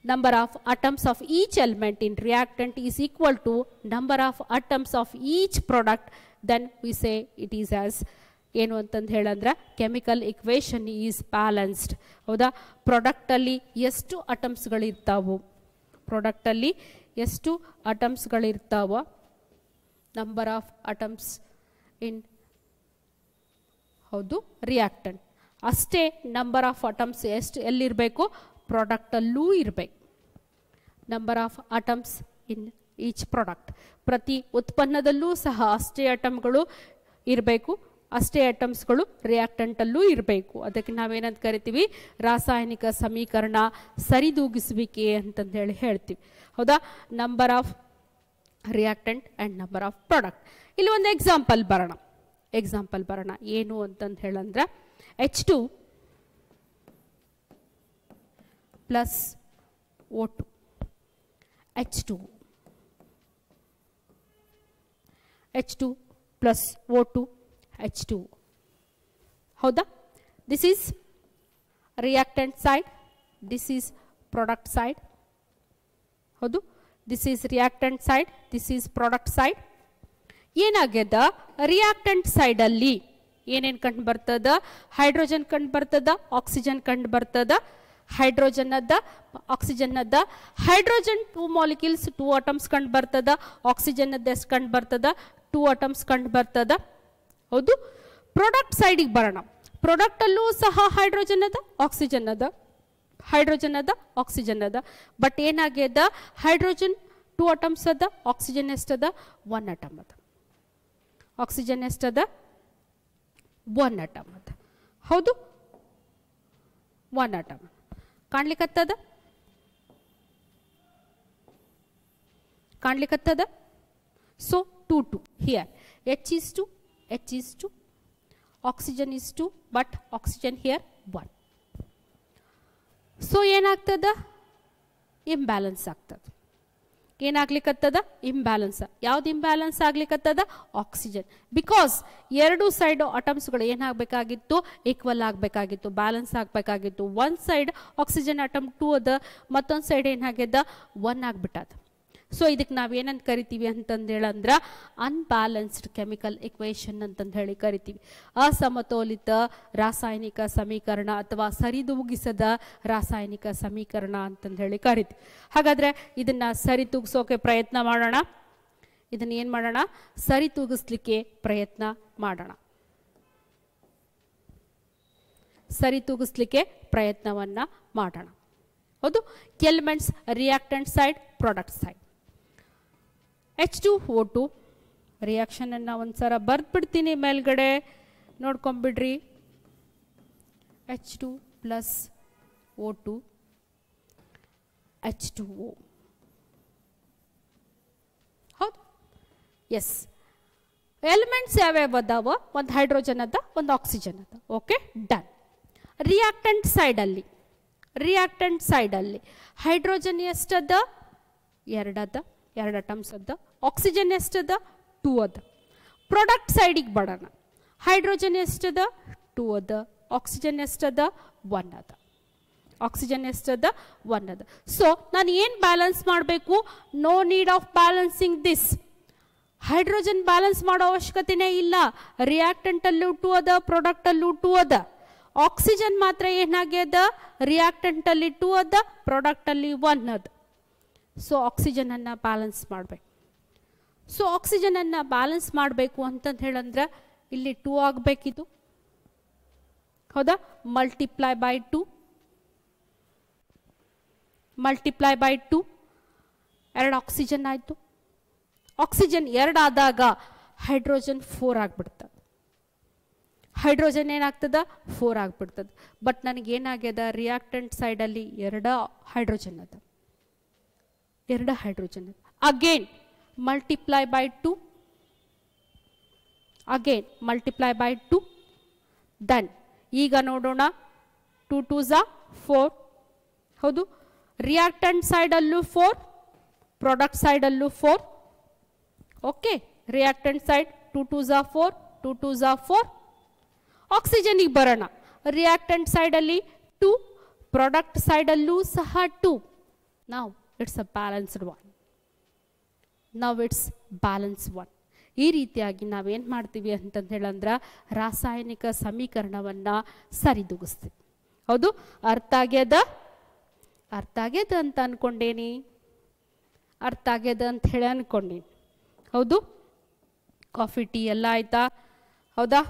number of atoms of each element in reactant is equal to number of atoms of each product, then we say it is as ಏನು ಅಂತಂದು ಹೇಳಂದ್ರೆ ಕೆಮಿಕಲ್ ಇಕ್ವೇಷನ್ ಈಸ್ ಬ್ಯಾಲೆನ್ಸ್ಡ್. ಹೌದಾ, ಪ್ರಾಡಕ್ಟಲ್ಲಿ ಎಷ್ಟು ಅಟಮ್ಸ್ಗಳಿರ್ತಾವು, ಪ್ರಾಡಕ್ಟಲ್ಲಿ ಎಷ್ಟು ಅಟಮ್ಸ್ಗಳಿರ್ತಾವ, ನಂಬರ್ ಆಫ್ ಅಟಮ್ಸ್ ಇನ್ ಹೌದು reactant, ಅಷ್ಟೇ number of atoms ಎಷ್ಟು ಎಲ್ಲಿರಬೇಕು, ಪ್ರಾಡಕ್ಟಲ್ಲೂ ಇರಬೇಕು. Number of atoms in each product, ಪ್ರತಿ ಉತ್ಪನ್ನದಲ್ಲೂ ಸಹ ಅಷ್ಟೇ ಅಟಮ್ಗಳು ಇರಬೇಕು, ಅಷ್ಟೇ ಐಟಮ್ಸ್ಗಳು ರಿಯಾಕ್ಟೆಂಟಲ್ಲೂ ಇರಬೇಕು. ಅದಕ್ಕೆ ನಾವೇನಂತ ಕರಿತೀವಿ, ರಾಸಾಯನಿಕ ಸಮೀಕರಣ ಸರಿದೂಗಿಸುವಿಕೆ ಅಂತಂದು ಹೇಳ್ತೀವಿ. ಹೌದಾ, number of reactant and number of product. ಇಲ್ಲಿ ಒಂದು ಎಕ್ಸಾಂಪಲ್ ಬರೋಣ ಏನು ಅಂತಂದು ಹೇಳಂದ್ರೆ H2 plus O2, H2 plus O2 H2. ಹೌದಾ, this is reactant side, this is product side. ಹೌದು, this is reactant side, this is product side. ಏನಾಗ್ಯದ, reactant ಸೈಡಲ್ಲಿ ಏನೇನು ಕಂಡು ಬರ್ತದ, ಹೈಡ್ರೋಜನ್ ಕಂಡು ಬರ್ತದ, ಆಕ್ಸಿಜನ್ ಕಂಡು ಬರ್ತದ. ಹೈಡ್ರೋಜನ್ ಅದ, ಆಕ್ಸಿಜನ್ ಅದ. ಹೈಡ್ರೋಜನ್ 2 ಮಾಲಿಕ್ಯೂಲ್ಸ್ 2 ಅಟಮ್ಸ್ ಕಂಡು ಬರ್ತದ. ಆಕ್ಸಿಜನ್ ಅದ ಎಷ್ಟು ಕಂಡು ಬರ್ತದ, 2 ಅಟಮ್ಸ್ ಕಂಡು ಬರ್ತದ. ಹೌದು, ಪ್ರಾಡಕ್ಟ್ ಸೈಡಿಗೆ ಬರೋಣ. ಪ್ರಾಡಕ್ಟ್ ಅಲ್ಲೂ ಸಹ ಹೈಡ್ರೋಜನ್ ಅದ, ಆಕ್ಸಿಜನ್ ಅದ, ಹೈಡ್ರೋಜನ್ ಅದ, ಆಕ್ಸಿಜನ್ ಅದ. ಬಟ್ ಏನಾಗ್ಯದ, ಹೈಡ್ರೋಜನ್ 2 ಅಟಮ್ಸ್ ಅದ, ಆಕ್ಸಿಜನ್ ಎಷ್ಟದ, 1 ಅಟಮ್ ಅದ. ಆಕ್ಸಿಜನ್ ಎಷ್ಟದ, 1 ಅಟಮ್ ಅದ. ಹೌದು, 1 ಅಟಮ್ ಕಾಣ್ಲಿಕ್ಕತ್ತದ. So 2 2 here, H is 2, H is 2, oxygen is 2, but oxygen here 1. So ಏನಾಗ್ತದ, ಇಂಬ್ಯಾಲೆನ್ಸ್ ಆಗ್ತದ. ಏನಾಗ್ಲಿಕ್ಕತ್ತದ, ಇಂಬ್ಯಾಲೆನ್ಸ್. ಯಾವ್ದು ಇಂಬ್ಯಾಲೆನ್ಸ್ ಆಗ್ಲಿಕ್ಕತ್ತದ, ಆಕ್ಸಿಜನ್. ಬಿಕಾಸ್ ಎರಡು ಸೈಡ್ ಅಟಮ್ಸ್ಗಳು ಏನಾಗಬೇಕಾಗಿತ್ತು, ಈಕ್ವಲ್ ಆಗಬೇಕಾಗಿತ್ತು, ಬ್ಯಾಲೆನ್ಸ್ ಆಗಬೇಕಾಗಿತ್ತು. ಒಂದು ಸೈಡ್ ಆಕ್ಸಿಜನ್ ಅಟಮ್ 2 ಅದ, ಮತ್ತೊಂದು ಸೈಡ್ ಏನಾಗ್ಯದ 1 ಆಗ್ಬಿಟ್ಟದ. ಸೊ ಇದಕ್ಕೆ ನಾವೇನಂತ ಕರಿತೀವಿ ಅಂತಂದು ಹೇಳಂದ್ರೆ ಅನ್ಬ್ಯಾಲೆನ್ಸ್ಡ್ ಕೆಮಿಕಲ್ ಇಕ್ವೇಷನ್ ಅಂತಂದು ಹೇಳಿ ಕರಿತೀವಿ. ಅಸಮತೋಲಿತ ರಾಸಾಯನಿಕ ಸಮೀಕರಣ ಅಥವಾ ಸರಿದೂಗಿಸದ ರಾಸಾಯನಿಕ ಸಮೀಕರಣ ಅಂತಂದು ಹೇಳಿ ಕರಿತೀವಿ. ಹಾಗಾದ್ರೆ ಇದನ್ನ ಸರಿತೂಗಿಸೋಕೆ ಪ್ರಯತ್ನ ಮಾಡೋಣ. ಇದನ್ನ ಏನು ಮಾಡೋಣ, ಸರಿತೂಗಿಸ್ಲಿಕ್ಕೆ ಪ್ರಯತ್ನ ಮಾಡೋಣ. ಸರಿತೂಗಿಸ್ಲಿಕ್ಕೆ ಪ್ರಯತ್ನವನ್ನ ಮಾಡೋಣ. ಹೌದು, elements reactant side, product side. H2O2 reaction ಅನ್ನ ಒಂದ್ಸಲ ಬರ್ದ್ಬಿಡ್ತೀನಿ ಮೇಲ್ಗಡೆ, ನೋಡ್ಕೊಂಡ್ಬಿಡ್ರಿ. H2 plus O2 H2O. ಹೌದು, ಎಸ್. ಎಲಿಮೆಂಟ್ಸ್ ಯಾವ್ಯಾವ ಅದಾವ, ಒಂದು ಹೈಡ್ರೋಜನ್ ಅದ, ಒಂದು ಆಕ್ಸಿಜನ್ ಅದ. Okay, done. ರಿಯಾಕ್ಟೆಂಟ್ ಸೈಡಲ್ಲಿ ಹೈಡ್ರೋಜನ್ ಎಷ್ಟದ, 2 ಅದ, 2 ಅಟಮ್ಸ್ ಅದ. ಆಕ್ಸಿಜನ್ ಎಷ್ಟದ, 2 ಅದ. ಪ್ರಾಡಕ್ಟ್ ಸೈಡಿಗೆ ಬರೋಣ. ಹೈಡ್ರೋಜನ್ ಎಷ್ಟದ, 2 ಅದ. ಆಕ್ಸಿಜನ್ ಎಷ್ಟದ, 1 ಅದ. ಆಕ್ಸಿಜನ್ ಎಷ್ಟದ, 1 ಅದ. ಸೊ ನಾನು ಏನು ಬ್ಯಾಲೆನ್ಸ್ ಮಾಡಬೇಕು, no need of balancing this. Hydrogen balance ಮಾಡೋ ಅವಶ್ಯಕತೆನೇ ಇಲ್ಲ. ರಿಯಾಕ್ಟೆಂಟ್ ಅಲ್ಲೂ 2 ಅದ, ಪ್ರಾಡಕ್ಟ್ ಅಲ್ಲೂ 2 ಅದ. ಆಕ್ಸಿಜನ್ ಮಾತ್ರ ಏನಾಗ್ಯದ, ರಿಯಾಕ್ಟೆಂಟ್ ಅಲ್ಲಿ 2 ಅದ, ಪ್ರಾಡಕ್ಟ್ ಅಲ್ಲಿ 1 ಅದ. ಸೊ ಆಕ್ಸಿಜನ್ ಅನ್ನ ಬ್ಯಾಲೆನ್ಸ್ ಮಾಡಬೇಕು. ಸೊ ಆಕ್ಸಿಜನ್ ಅನ್ನ ಬ್ಯಾಲೆನ್ಸ್ ಮಾಡಬೇಕು ಅಂತಂದು ಹೇಳಂದ್ರೆ ಇಲ್ಲಿ 2 ಆಗಬೇಕಿದು. ಹೌದಾ, multiply by 2. Multiply by 2 2 oxygen ಆಯಿತು. ಆಕ್ಸಿಜನ್ 2 ಆದಾಗ ಹೈಡ್ರೋಜನ್ 4 ಆಗಿಬಿಡ್ತದೆ. ಹೈಡ್ರೋಜನ್ ಏನಾಗ್ತದ 4 ಆಗಿಬಿಡ್ತದೆ. ಬಟ್ ನನಗೇನಾಗ್ಯದ ರಿಯಾಕ್ಟೆಂಟ್ ಸೈಡಲ್ಲಿ 2 ಹೈಡ್ರೋಜನ್ ಅದ. 2 hydrogen again multiply by 2 again multiply by 2 then ಈಗ ನೋಡೋಣ 2 2s 4 ಹೌದು. ರಿಯಾಕ್ಟೆಂಟ್ ಸೈಡಲ್ಲೂ 4 ಪ್ರಾಡಕ್ಟ್ ಸೈಡಲ್ಲೂ 4 okay. Reactant side 2 2s 4 2 2s 4. ಆಕ್ಸಿಜನ್ಗೆ ಬರೋಣ. ರಿಯಾಕ್ಟೆಂಟ್ ಸೈಡಲ್ಲಿ 2 ಪ್ರಾಡಕ್ಟ್ ಸೈಡಲ್ಲೂ ಸಹ 2. ನಾವು ಇಟ್ಸ್ ಅ ಬ್ಯಾಲೆನ್ಸ್ಡ್ ಒನ್. ನಾವು ಇಟ್ಸ್ ಬ್ಯಾಲೆನ್ಸ್ ಒನ್. ಈ ರೀತಿಯಾಗಿ ನಾವೇನು ಮಾಡ್ತೀವಿ ಅಂತಂದು ಹೇಳಂದ್ರೆ ರಾಸಾಯನಿಕ ಸಮೀಕರಣವನ್ನು ಸರಿದೂಗಿಸ್ತೀವಿ. ಹೌದು. ಅರ್ಥ ಆಗ್ಯದ ಅಂತ ಅಂದ್ಕೊಂಡೇನಿ, ಅರ್ಥ ಆಗ್ಯದ ಅಂತ ಹೇಳಿ ಅಂದ್ಕೊಂಡೀನಿ. ಹೌದು. ಕಾಫಿ ಟೀ ಎಲ್ಲ ಆಯ್ತಾ? ಹೌದಾ?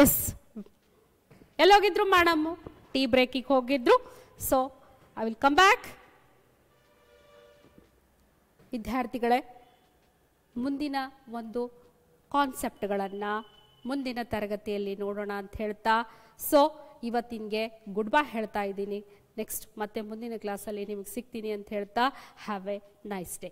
ಎಸ್, ಎಲ್ಲೋಗಿದ್ರು ಮೇಡಮ್ಮು? ಟೀ ಬ್ರೇಕಿಗೆ ಹೋಗಿದ್ರು. So I will come back. ವಿದ್ಯಾರ್ಥಿಗಳೇ, ಮುಂದಿನ ಒಂದು ಕಾನ್ಸೆಪ್ಟ್ಗಳನ್ನು ಮುಂದಿನ ತರಗತಿಯಲ್ಲಿ ನೋಡೋಣ ಅಂತ ಹೇಳ್ತಾ, ಸೊ ಇವತ್ತಿಗೆ ಗುಡ್ ಬೈ ಹೇಳ್ತಾ ಇದ್ದೀನಿ. ನೆಕ್ಸ್ಟ್ ಮತ್ತೆ ಮುಂದಿನ ಕ್ಲಾಸಲ್ಲಿ ನಿಮಗೆ ಸಿಗ್ತೀನಿ ಅಂತ ಹೇಳ್ತಾ, ಹ್ಯಾವ್ ಎ ನೈಸ್ ಡೇ.